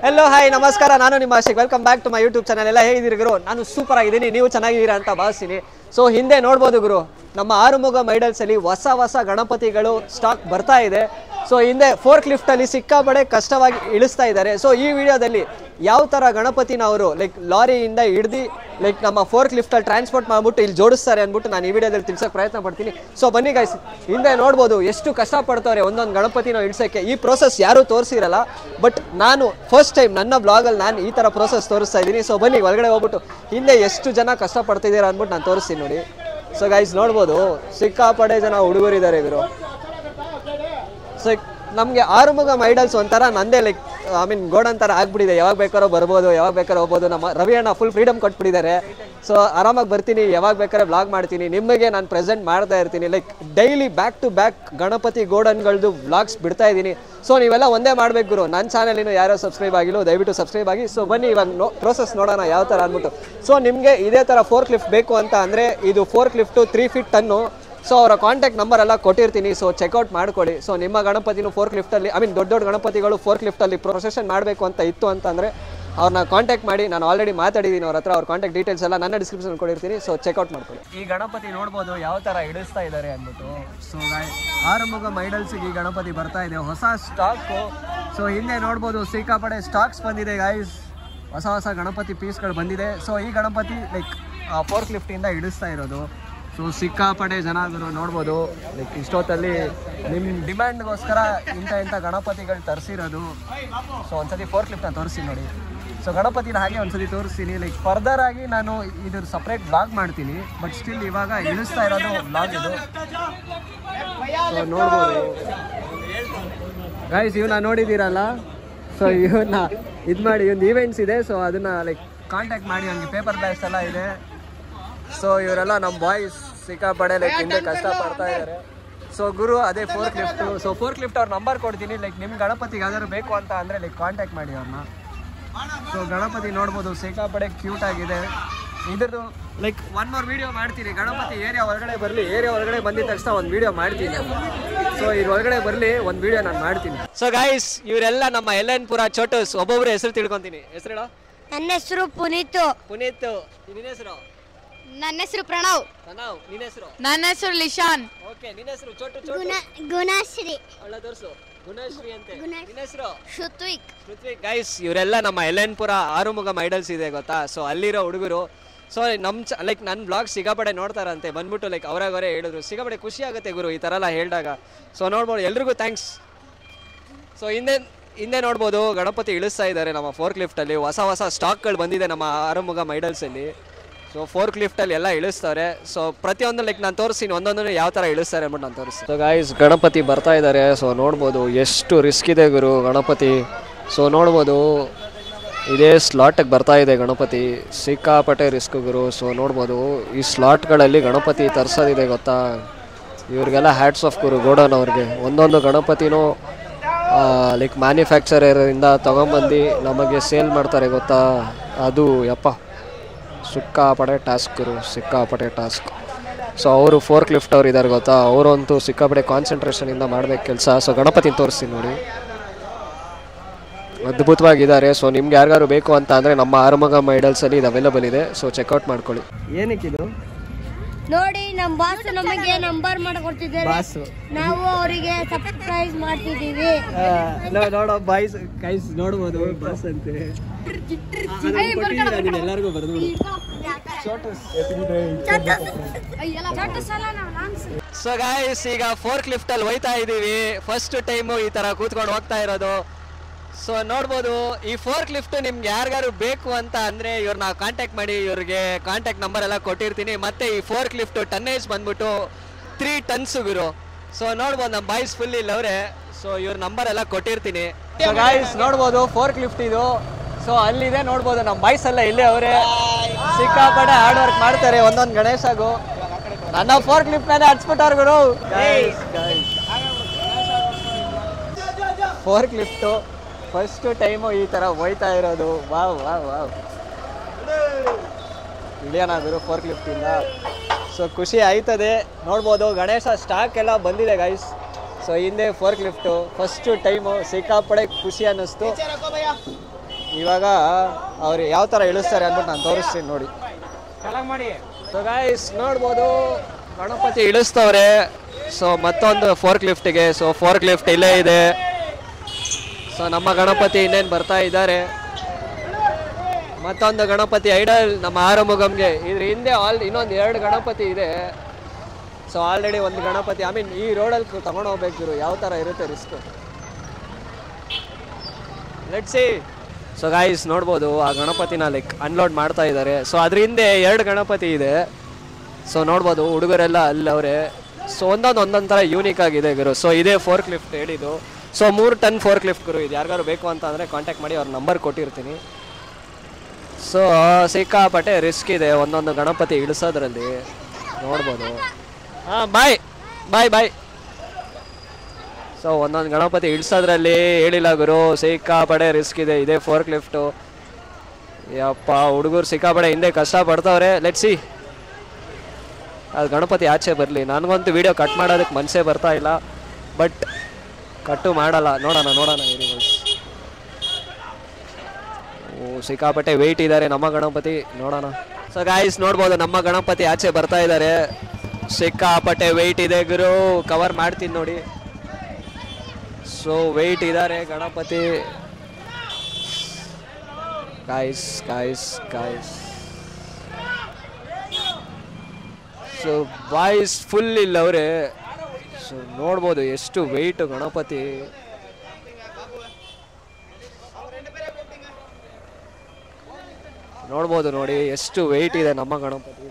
Hello hi ನಮಸ್ಕಾರ, ನಾನು ನಿಮ್ಮ Ashik. Welcome back to my YouTube channel. ಎಲ್ಲ ಹೇಗಿದ್ದೀರಿ ಗುರು? ನಾನು ಸೂಪರ್ ಆಗಿದ್ದೀನಿ, ನೀವು ಚೆನ್ನಾಗಿದ್ದೀರಾ ಅಂತ ಭಾವಿಸ್ತೀನಿ. ಸೊ ಹಿಂದೆ ನೋಡ್ಬೋದು ಗುರು, ನಮ್ಮ ಆರುಮುಗ ಮೈಡಲ್ಸಲ್ಲಿ ಹೊಸ ಗಣಪತಿಗಳು ಸ್ಟಾಕ್ ಬರ್ತಾ ಇದೆ. ಸೊ ಹಿಂದೆ ಫೋರ್ಕ್ ಲಿಫ್ಟಲ್ಲಿ ಸಿಕ್ಕಾಪಡೆ ಕಷ್ಟವಾಗಿ ಇಳಿಸ್ತಾ ಇದ್ದಾರೆ. ಸೊ ಈ ವಿಡಿಯೋದಲ್ಲಿ ಯಾವ ಥರ ಗಣಪತಿನ ಅವರು ಲೈಕ್ ಲಾರಿಯಿಂದ ಹಿಡ್ದು ಲೈಕ್ ನಮ್ಮ ಫೋರ್ಕ್ ಲಿಫ್ಟಲ್ಲಿ ಟ್ರಾನ್ಸ್ಪೋರ್ಟ್ ಮಾಡಿಬಿಟ್ಟು ಇಲ್ಲಿ ಜೋಡಿಸ್ತಾರೆ ಅಂದ್ಬಿಟ್ಟು ನಾನು ಈ ವಿಡಿಯೋದಲ್ಲಿ ತಿಳಿಸೋಕೆ ಪ್ರಯತ್ನ ಪಡ್ತೀನಿ. ಸೊ ಬನ್ನಿ ಗೈಸ್, ಹಿಂದೆ ನೋಡ್ಬೋದು ಎಷ್ಟು ಕಷ್ಟಪಡ್ತಾರೆ ಒಂದೊಂದು ಗಣಪತಿನ ಇಳಿಸೋಕ್ಕೆ. ಈ ಪ್ರೋಸೆಸ್ ಯಾರೂ ತೋರಿಸಿರಲ್ಲ, ಬಟ್ ನಾನು ಫಸ್ಟ್ ಟೈಮ್ ನನ್ನ ಬ್ಲಾಗಲ್ಲಿ ನಾನು ಈ ಥರ ಪ್ರೋಸೆಸ್ ತೋರಿಸ್ತಾ ಇದ್ದೀನಿ. ಸೊ ಬನ್ನಿ ಒಳಗಡೆ ಹೋಗ್ಬಿಟ್ಟು ಹಿಂದೆ ಎಷ್ಟು ಜನ ಕಷ್ಟಪಡ್ತಿದ್ದೀರಾ ಅಂದ್ಬಿಟ್ಟು ನಾನು ತೋರಿಸ್ತೀನಿ ನೋಡಿ. ಸೊ ಗೈಸ್ ನೋಡ್ಬೋದು, ಸಿಕ್ಕಾಪಡೆ ಜನ ಹುಡುಗರಿದ್ದಾರೆ ಇವರು. ಸೊ ನಮಗೆ ಆರುಮುಗ ಮೈಡಲ್ಸ್ ಒಂಥರ ನಂದೇ ಲೈಕ್ ಗೋಡನ್ ಥರ ಆಗ್ಬಿಟ್ಟಿದೆ. ಯಾವಾಗ ಬೇಕಾರೋ ಬರ್ಬೋದು, ಯಾವಾಗ ಬೇಕಾರೋ ಹೋಗ್ಬೋದು. ನಮ್ಮ ರವಿ ಅಣ್ಣ ಫುಲ್ ಫ್ರೀಡಮ್ ಕೊಟ್ಬಿಟ್ಟಿದ್ದಾರೆ. ಸೊ ಆರಾಮಾಗಿ ಬರ್ತೀನಿ, ಯಾವಾಗ ಬೇಕಾದ್ರೆ ಬ್ಲಾಗ್ ಮಾಡ್ತೀನಿ, ನಿಮಗೆ ನಾನು ಪ್ರೆಸೆಂಟ್ ಮಾಡ್ತಾ ಇರ್ತೀನಿ. Like daily back to back Ganapati ಗೋಡನ್ಗಳದ್ದು ಬ್ಲಾಗ್ಸ್ ಬಿಡ್ತಾ ಇದ್ದೀನಿ. ಸೊ ನೀವೆಲ್ಲ ಒಂದೇ ಮಾಡಬೇಕು ಗುರು. ನನ್ನ ಚಾನಲಿನ ಯಾರೋ ಸಬ್ಸ್ಕ್ರೈಬ್ ಆಗಿಲ್ಲ, ದಯವಿಟ್ಟು ಸಬ್ಸ್ಕ್ರೈಬ್ ಆಗಿ. ಸೊ ಬನ್ನಿ ಇವಾಗ ಪ್ರೋಸೆಸ್ ನೋಡೋಣ ಯಾವ ಥರ ಅಂದ್ಬಿಟ್ಟು. ಸೊ ನಿಮಗೆ ಇದೇ ಥರ ಫೋರ್ಕ್ ಲಿಫ್ಟ್ ಬೇಕು ಅಂತ ಅಂದರೆ ಇದು fork lift 3 feet ton. So ಅವರ ಕಾಂಟ್ಯಾಕ್ಟ್ ನಂಬರ್ ಎಲ್ಲ ಕೊಟ್ಟಿರ್ತೀನಿ. ಸೊ ಚೆಕ್ಔಟ್ ಮಾಡ್ಕೊಳ್ಳಿ. ಸೊ ನಿಮ್ಮ ಗಣಪತಿನೂ ಫೋರ್ಕ್ ಲಿಫ್ಟಲ್ಲಿ ದೊಡ್ಡ ಗಣಪತಿಗಳು ಫೋರ್ಕ್ ಲಿಫ್ಟಲ್ಲಿ ಪ್ರೊಸೆಷನ್ ಮಾಡಬೇಕು ಅಂತ ಇತ್ತು ಅಂತಂದರೆ ಅವ್ರನ್ನ ಕಾಂಟ್ಯಾಕ್ಟ್ ಮಾಡಿ. ನಾನು ಆಲ್ರೆಡಿ ಮಾತಾಡಿದ್ದೀನಿ ಅವ್ರ ಹತ್ರ. ಅವ್ರ ಕಾಂಟ್ಯಾಕ್ಟ್ ಡೀಟೇಲ್ಸ್ ಎಲ್ಲ ನನ್ನ ಡಿಸ್ಕ್ರಿಪ್ಷನ್ ಕೊಟ್ಟಿರ್ತೀನಿ. ಸೊ ಚೆಕ್ಔಟ್ ಮಾಡ್ಕೊಳ್ಳಿ. ಈ ಗಣಪತಿ ನೋಡ್ಬೋದು ಯಾವ ಥರ ಇಳಿಸ್ತಾ ಇದ್ದಾರೆ ಅಂದ್ಬಿಟ್ಟು. ಸೊ ಆರುಮುಗ ಮೈಡಲ್ಸಿಗೆ ಈ ಗಣಪತಿ ಬರ್ತಾ ಇದೆ, ಹೊಸ ಸ್ಟಾಕು. ಸೊ ಹಿಂದೆ ನೋಡ್ಬೋದು ಸಿಕ್ಕಾಪಡೆ ಸ್ಟಾಕ್ಸ್ ಬಂದಿದೆ ಗೈಸ್, ಹೊಸ ಗಣಪತಿ ಪೀಸ್ಗಳು ಬಂದಿದೆ. ಸೊ ಈ ಗಣಪತಿ ಲೈಕ್ ಫೋರ್ಕ್ ಲಿಫ್ಟಿಂದ ಇಳಿಸ್ತಾ ಇರೋದು. ಸೊ ಸಿಕ್ಕಾಪಡೆ ಜನ ನೋಡ್ಬೋದು. ಲೈಕ್ ಇಷ್ಟೊತ್ತಲ್ಲಿ ನಿಮ್ಮ ಡಿಮ್ಯಾಂಡ್ಗೋಸ್ಕರ ಇಂಥ ಗಣಪತಿಗಳು ತರಿಸಿರೋದು. ಸೊ ಒಂದ್ಸತಿ ಫೋರ್ಕ್ ಲಿಫ್ಟ್ನ ತೋರಿಸ್ತೀನಿ ನೋಡಿ. ಸೊ ಗಣಪತಿನ ಹಾಗೆ ಒಂದ್ಸತಿ ತೋರಿಸ್ತೀನಿ. ಲೈಕ್ ಫರ್ದರ್ ಆಗಿ ನಾನು ಇದ್ರ ಸಪ್ರೇಟ್ ಬ್ಲಾಗ್ ಮಾಡ್ತೀನಿ, ಬಟ್ ಸ್ಟಿಲ್ ಇವಾಗ ಇಳಿಸ್ತಾ ಇರೋದು ಬ್ಲಾಗ್ ಇದು. ಸೊ ನೋಡ್ಬೋದು ಗೈಸ್, ಇವನ್ನ ನೋಡಿದ್ದೀರಲ್ಲ. ಸೊ ಇವನ್ನ ಮಾಡಿ ಒಂದು ಈವೆಂಟ್ಸ್ ಇದೆ. ಸೊ ಅದನ್ನು ಲೈಕ್ ಕಾಂಟ್ಯಾಕ್ಟ್ ಮಾಡಿ, ನನಗೆ ಪೇಪರ್ ಬ್ಯಾಗ್ಸ್ ಎಲ್ಲ ಇದೆ. ಸೊ ಇವರೆಲ್ಲ ನಮ್ಮ ಬಾಯ್ಸ್ ಸಿಕ್ಕಾಪಡೆ ಲೈಕ್ ಹಿಂದೆ ಕಷ್ಟಪಡ್ತಾ ಇದ್ದಾರೆ. ಸೊ ಗುರು ಅದೇ fork lift. So fork lift ಅವ್ರ ನಂಬರ್ ಕೊಡ್ತೀನಿ. ಲೈಕ್ ನಿಮ್ಮ ಗಣಪತಿಗೆ ಯಾವ್ದಾದ್ರು ಬೇಕು ಅಂತ ಅಂದರೆ ಲೈಕ್ ಕಾಂಟ್ಯಾಕ್ಟ್ ಮಾಡಿ ಅವ್ರನ್ನ. ಸೊ ಗಣಪತಿ ನೋಡ್ಬೋದು ಸಿಕ್ಕಾಪಡೆ ಕ್ಯೂಟ್ ಆಗಿದೆ. ಇದ್ರದ್ದು ಲೈಕ್ ಒನ್ ಮೋರ್ ವೀಡಿಯೋ ಮಾಡ್ತೀನಿ. ಗಣಪತಿ ಏರಿಯಾ ಹೊರಗಡೆ ಬರಲಿ, ಏರಿಯಾ ಹೊರಗಡೆ ಬಂದಿದ ತಕ್ಷಣ ಒಂದು ವೀಡಿಯೋ ಮಾಡ್ತೀನಿ. ಸೊ ಇದ್ರ ಒಳಗಡೆ ಬರಲಿ, ಒಂದು ವೀಡಿಯೋ ನಾನು ಮಾಡ್ತೀನಿ. ಸೊ ಗೈಸ್, ಇವರೆಲ್ಲ ನಮ್ಮ ಯಲ್ಲನ್ಪುರ ಚೋಟಸ್. ಒಬ್ಬೊಬ್ರು ಹೆಸರು ತಿಳ್ಕೊತೀನಿ. ಹೆಸರು ಹೇಳೋ. ನನ್ನ ಹೆಸರು ಪುನೀತ್. ನಿನ್ನ ಹೆಸರು? ನನ್ನ ಹೆಸರು ಪ್ರಣವ್. ನಿನ್ನ ಹೆಸರು? ನನ್ನ ಹೆಸರು ಲಿಶಾನ್. ಓಕೆ, ನಿನ್ನ ಹೆಸರು? ಗುಣಶ್ರೀ. ಅಲ್ಲ ತೋರಿಸು, ಗುಣಶ್ರೀ ಅಂತೆ. ನಿನ್ನ ಹೆಸರು? ಶ್ರುತ್ವಿಕ್. ಗೈಸ್ ಇವರೆಲ್ಲ ನಮ್ಮ ಯಲ್ಲನ್ಪುರ ಆರುಮುಗ ಮೈಡಲ್ಸ್ ಇದೆ ಗೊತ್ತಾ. ಸೊ ಅಲ್ಲಿರೋ ಹುಡುಗರು. ಸೊ ನಮ್ಮ ಲೈಕ್ ನನ್ನ ಬ್ಲಾಗ್ ಸಿಕ್ಕಾಪಡೆ ನೋಡ್ತಾರಂತೆ, ಬಂದ್ಬಿಟ್ಟು ಲೈಕ್ ಅವರೇ ಹೇಳಿದ್ರು. ಸಿಕ್ಕಾಪಡೆ ಖುಷಿ ಆಗುತ್ತೆ ಗುರು ಈ ಥರ ಎಲ್ಲ ಹೇಳಿದಾಗ. ಸೊ ನೋಡ್ಬೋದು, ಎಲ್ರಿಗೂ ಥ್ಯಾಂಕ್ಸ್. ಸೊ ಹಿಂದೆ ನೋಡ್ಬೋದು ಗಣಪತಿ ಇಳಿಸ್ತಾ ಇದ್ದಾರೆ ನಮ್ಮ ಫೋರ್ಕ್ ಲಿಫ್ಟಲ್ಲಿ. ಹೊಸ ಸ್ಟಾಕ್ಗಳು ಬಂದಿದೆ ನಮ್ಮ ಆರುಮುಗ ಮೈಡಲ್ಸಲ್ಲಿ. ಸೊ ಫೋರ್ಕ್ ಲಿಫ್ಟಲ್ಲಿ ಎಲ್ಲ ಇಳಿಸ್ತಾರೆ. ಸೊ ಪ್ರತಿಯೊಂದು ಲೈಕ್ ನಾನು ತೋರಿಸ್ತೀನಿ, ಒಂದೊಂದು ಯಾವ ಥರ ಇಳಿಸ್ತಾರೆ ಅಂದ್ಬಿಟ್ಟು ನಾನು ತೋರಿಸ್ತೀನಿ. ಸೊ ಗೈಸ್ ಗಣಪತಿ ಬರ್ತಾ ಇದ್ದಾರೆ. ಸೊ ನೋಡ್ಬೋದು ಎಷ್ಟು ರಿಸ್ಕ್ ಇದೆ ಗುರು ಗಣಪತಿ. ಸೊ ನೋಡ್ಬೋದು ಇದೇ ಸ್ಲಾಟಿಗೆ ಬರ್ತಾ ಇದೆ ಗಣಪತಿ, ಸಿಕ್ಕಾಪಟ್ಟೆ ರಿಸ್ಕ್ ಗುರು. ಸೊ ನೋಡ್ಬೋದು ಈ ಸ್ಲಾಟ್ಗಳಲ್ಲಿ ಗಣಪತಿ ತರಿಸೋದಿದೆ ಗೊತ್ತಾ. ಇವ್ರಿಗೆಲ್ಲ ಹ್ಯಾಟ್ಸ್ ಆಫ್ ಗುರು ಗೋಡನ್ ಅವ್ರಿಗೆ. ಒಂದೊಂದು ಗಣಪತಿನೂ ಲೈಕ್ ಮ್ಯಾನುಫ್ಯಾಕ್ಚರರಿಂದ ತೊಗೊಂಬಂದು ನಮಗೆ ಸೇಲ್ ಮಾಡ್ತಾರೆ ಗೊತ್ತಾ. ಅದು ಯಪ್ಪ ಸಿಕ್ಕಾಪಟ್ಟೆ ಟಾಸ್ಕ್ ಗುರು, ಸಿಕ್ಕಾಪಟ್ಟೆ ಟಾಸ್ಕ್. ಸೊ ಅವರು ಫೋರ್ಕ್ ಲಿಫ್ಟ್ ಅವ್ರು ಇದ್ದಾರೆ ಗೊತ್ತಾ, ಅವರಂತೂ ಸಿಕ್ಕಾಪಟ್ಟೆ ಕಾನ್ಸಂಟ್ರೇಷನಿಂದ ಮಾಡಬೇಕು ಕೆಲಸ. ಸೊ ಗಣಪತಿನ ತೋರಿಸ್ತೀನಿ ನೋಡಿ, ಅದ್ಭುತವಾಗಿದ್ದಾರೆ. ಸೊ ನಿಮ್ಗೆ ಯಾರಿಗಾರು ಬೇಕು ಅಂತ ಅಂದರೆ ನಮ್ಮ ಆರುಮುಗ ಮೈಡಲ್ಸಲ್ಲಿ ಇದು ಅವೈಲೇಬಲ್ ಇದೆ. ಸೊ ಚೆಕ್ಔಟ್ ಮಾಡ್ಕೊಳ್ಳಿ. ಏನಕ್ಕಿದು ನೋಡಿ, ನಮ್ಮ ಬಾಸ್ ನಮಗೆ ನಂಬರ್ ಮಾಡಿಕೊಡ್ತಿದ್ದಾರೆ. ನಾವು ಅವರಿಗೆ ಸರ್ಪ್ರೈಸ್ ಮಾಡ್ತಿದ್ದೀವಿ. ನೋಡೋ ಬಾಯ್ಸ್ ಗೈಸ್ ನೋಡ್ಬೋದು ಬಾಸ್ ಅಂತೆ. ಎಲ್ಲರಿಗೂ ಬರೆದು ಸೊ ಗೈಸ್ ಈಗ ಫೋರ್ಕ್ ಲಿಫ್ಟಲ್ಲಿ ಹೋಯ್ತಾ ಇದ್ದೀವಿ. ಫಸ್ಟ್ ಟೈಮು ಈ ಥರ ಕೂತ್ಕೊಂಡು ಹೋಗ್ತಾ ಇರೋದು. ಸೊ ನೋಡ್ಬೋದು ಈ ಫೋರ್ಕ್ ಲಿಫ್ಟ್ ನಿಮ್ಗೆ ಯಾರಿಗಾರು ಬೇಕು ಅಂತ ಅಂದರೆ ಇವ್ರನ್ನ ಕಾಂಟ್ಯಾಕ್ಟ್ ಮಾಡಿ. ಇವ್ರಿಗೆ ಕಾಂಟ್ಯಾಕ್ಟ್ ನಂಬರ್ ಎಲ್ಲ ಕೊಟ್ಟಿರ್ತೀನಿ. ಮತ್ತು ಈ ಫೋರ್ಕ್ ಲಿಫ್ಟ್ ಟನ್ನೇಜ್ ಬಂದ್ಬಿಟ್ಟು 3 ಟನ್ಸ್ ಗುರು. ಸೊ ನೋಡ್ಬೋದು ನಮ್ಮ ಬಾಯ್ಸ್ ಫುಲ್ ಇಲ್ಲ ಅವರೇ. ಸೊ ಇವ್ರ ನಂಬರ್ ಎಲ್ಲ ಕೊಟ್ಟಿರ್ತೀನಿ. ಸೊ ಗಾಯ್ಸ್ ನೋಡ್ಬೋದು ಫೋರ್ಕ್ ಲಿಫ್ಟ್ ಇದು. ಸೊ ಅಲ್ಲಿದೆ ನೋಡ್ಬೋದು, ನಮ್ಮ ಬಾಯ್ಸ್ ಎಲ್ಲ ಇಲ್ಲೇ ಅವರೇ. ಸಿಕ್ಕಾಪಟ್ಟೆ ಹಾರ್ಡ್ ವರ್ಕ್ ಮಾಡ್ತಾರೆ ಒಂದೊಂದು ಗಣೇಶಗೂ. ನನ್ನ ಫೋರ್ಕ್ ಲಿಫ್ಟ್ ಮೇಲೆ ಹಚ್ಬಿಟ್ಟವ್ರು ಗುರು. ಫೋರ್ಕ್ ಲಿಫ್ಟು ಫಸ್ಟ್ ಟೈಮು ಈ ಥರ ಹೋಯ್ತಾ ಇರೋದು. ವಾವ್ ವಾವ್ ವಾವ್, ಇಳಿಯೋಣ ಗುರು ಫೋರ್ಕ್ ಲಿಫ್ಟಿಂದ. ಸೊ ಖುಷಿ ಆಯ್ತದೆ. ನೋಡ್ಬೋದು ಗಣೇಶ ಸ್ಟಾಕ್ ಎಲ್ಲ ಬಂದಿದೆ ಗೈಸ್. ಸೊ ಹಿಂದೆ ಫೋರ್ಕ್ ಲಿಫ್ಟು ಫಸ್ಟ್ ಟೈಮು ಸಿಕ್ಕಾಪಡೆ ಖುಷಿ ಅನ್ನಿಸ್ತು. ಇವಾಗ ಅವ್ರು ಯಾವ ಥರ ಇಳಿಸ್ತಾರೆ ಅಂದ್ಬಿಟ್ಟು ನಾನು ತೋರಿಸ್ತೀನಿ ನೋಡಿ. ಸೊ ಗೈಸ್ ನೋಡ್ಬೋದು ಗಣಪತಿ ಇಳಿಸ್ತವ್ರೆ. ಸೊ ಮತ್ತೊಂದು ಫೋರ್ಕ್ ಲಿಫ್ಟಿಗೆ. ಸೊ ಫೋರ್ಕ್ ಲಿಫ್ಟ್ ಇಲ್ಲೇ ಇದೆ. ಸೊ ನಮ್ಮ ಗಣಪತಿ ಇನ್ನೇನು ಬರ್ತಾ ಇದ್ದಾರೆ. ಮತ್ತೊಂದು ಗಣಪತಿ ಐಡಲ್ ನಮ್ಮ ಆರುಮುಗಂಗೆ. ಇದ್ರ ಹಿಂದೆ ಇನ್ನೊಂದು 2 ಗಣಪತಿ ಇದೆ. ಸೊ ಆಲ್ರೆಡಿ ಒಂದು ಗಣಪತಿ ಈ ರೋಡಲ್ಲಿ ತಗೊಂಡು ಹೋಗ್ಬೇಕು. ಯಾವ ಥರ ಇರುತ್ತೆ risk let's see. So guys ನೋಡ್ಬೋದು ಆ ಗಣಪತಿನ ಅನ್ಲೋಡ್ ಮಾಡ್ತಾ ಇದ್ದಾರೆ. ಸೊ ಅದ್ರ ಹಿಂದೆ 2 ಗಣಪತಿ ಇದೆ. ಸೊ ನೋಡ್ಬೋದು ಹುಡುಗರೆಲ್ಲ ಅಲ್ಲವ್ರೆ. ಸೊ ಒಂದೊಂದು ಥರ ಯೂನಿಕ್ ಆಗಿದೆ ಗುರು. ಸೊ ಇದೇ ಫೋರ್ಕ್ ಲಿಫ್ಟ್ ಹೇಳಿದ್ದು. ಸೊ 3 ಟನ್ ಫೋರ್ಕ್ ಲಿಫ್ಟ್ ಗುರು. ಇದು ಯಾರಿಗಾರು ಬೇಕು ಅಂತ ಅಂದರೆ ಕಾಂಟ್ಯಾಕ್ಟ್ ಮಾಡಿ, ಅವ್ರ ನಂಬರ್ ಕೊಟ್ಟಿರ್ತೀನಿ. ಸೊ ಸಿಕ್ಕಾಪಟ್ಟೆ ರಿಸ್ಕ್ ಇದೆ ಒಂದೊಂದು ಗಣಪತಿ ಇಳಿಸೋದ್ರಲ್ಲಿ ನೋಡ್ಬೋದು. ಬಾಯ್ ಬಾಯ್ ಬಾಯ್. ಸೊ ಒಂದೊಂದು ಗಣಪತಿ ಇಳಿಸೋದ್ರಲ್ಲಿ ಹೇಳಿಲ್ಲ ಗುರು, ಸಿಕ್ಕಾಪಟ್ಟೆ ರಿಸ್ಕ್ ಇದೆ. ಇದೇ ಫೋರ್ಕ್ ಲಿಫ್ಟು. ಯಪ್ಪ ಹುಡುಗರು ಸಿಕ್ಕಾಪಟ್ಟೆ ಹಿಂದೆ ಕಷ್ಟಪಡ್ತವ್ರೆ. ಲೆಟ್ಸ್ ಸಿ ಅದು ಗಣಪತಿ ಆಚೆ ಬರಲಿ. ನನಗಂತೂ ವಿಡಿಯೋ ಕಟ್ ಮಾಡೋದಕ್ಕೆ ಮನಸ್ಸೇ ಬರ್ತಾ ಇಲ್ಲ, ಬಟ್ ಕಟ್ಟು ಮಾಡಲ್ಲ. ನೋಡೋಣ ಇರಿ ಗೈಸ್. ಸಿಕ್ಕಾಪಟ್ಟೆ ವೆಯ್ಟ್ ಇದ್ದಾರೆ ನಮ್ಮ ಗಣಪತಿ. ನೋಡೋಣ. ಸೊ ಗಾಯ್ಸ್ ನೋಡ್ಬೋದು ನಮ್ಮ ಗಣಪತಿ ಆಚೆ ಬರ್ತಾ ಇದ್ದಾರೆ. ಸಿಕ್ಕಾಪಟ್ಟೆ ವೆಯ್ಟ್ ಇದೆ ಗುರು. ಕವರ್ ಮಾಡ್ತೀನಿ ನೋಡಿ. ಸೊ ವೆಯ್ಟ್ ಇದ್ದಾರೆ Ganapati. Guys guys guys. So boys full ಇಲ್ಲ ಅವರೇ. ಸೊ ನೋಡ್ಬೋದು ಎಷ್ಟು ವೆಯ್ಟು ಗಣಪತಿ. ನೋಡ್ಬೋದು ನೋಡಿ ಎಷ್ಟು ವೆಯ್ಟ್ ಇದೆ ನಮ್ಮ ಗಣಪತಿ.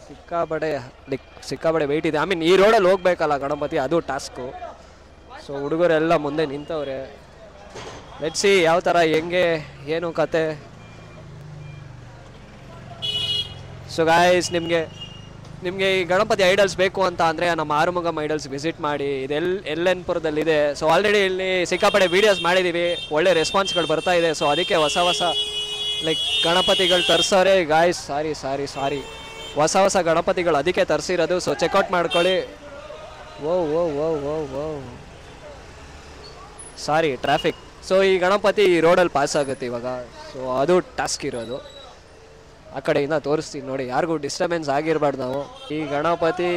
ಸಿಕ್ಕಾಪಟ್ಟೆ ವೆಯ್ಟ್ ಇದೆ. ಈ ರೋಡಲ್ಲಿ ಹೋಗ್ಬೇಕಲ್ಲ ಗಣಪತಿ, ಅದು ಟಾಸ್ಕು. ಸೊ ಹುಡುಗರೆಲ್ಲ ಮುಂದೆ ನಿಂತವ್ರೆ. ಲೆಟ್ಸ್ ಸಿ ಯಾವ ಥರ ಹೆಂಗೆ ಏನು ಕತೆ. ಸೊ ಗಾಯ್ಸ್ ನಿಮಗೆ ಈ ಗಣಪತಿ ಐಡಲ್ಸ್ ಬೇಕು ಅಂತ ಅಂದರೆ ನಮ್ಮ ಆರುಮುಗಂ ಐಡಲ್ಸ್ ವಿಸಿಟ್ ಮಾಡಿ. ಇದು ಎಲ್ಲೆನ್ಪುರದಲ್ಲಿದೆ. ಸೊ ಆಲ್ರೆಡಿ ಇಲ್ಲಿ ಸಿಕ್ಕಾಪಟ್ಟೆ ವೀಡಿಯೋಸ್ ಮಾಡಿದ್ದೀವಿ, ಒಳ್ಳೆ ರೆಸ್ಪಾನ್ಸ್ಗಳು ಬರ್ತಾ ಇದೆ. ಸೊ ಅದಕ್ಕೆ ಹೊಸ ಗಣಪತಿಗಳು ತರಿಸೋರೆ ಗಾಯ್ಸ್. ಸಾರಿ ಹೊಸ ಗಣಪತಿಗಳು ಅದಕ್ಕೆ ತರಿಸಿರೋದು. ಸೊ ಚೆಕ್ಔಟ್ ಮಾಡ್ಕೊಳ್ಳಿ. ಓ ಸಾರಿ ಟ್ರಾಫಿಕ್. ಸೊ ಈ ಗಣಪತಿ ಈ ರೋಡಲ್ಲಿ ಪಾಸ್ ಆಗುತ್ತೆ ಇವಾಗ. ಸೊ ಅದು ಟಾಸ್ಕ್ ಇರೋದು. ಆ ಕಡೆಯಿಂದ ತೋರಿಸ್ತೀನಿ ನೋಡಿ, ಯಾರಿಗೂ ಡಿಸ್ಟರ್ಬೆನ್ಸ್ ಆಗಿರಬಾರ್ದು. ನಾವು ಈ ಗಣಪತಿ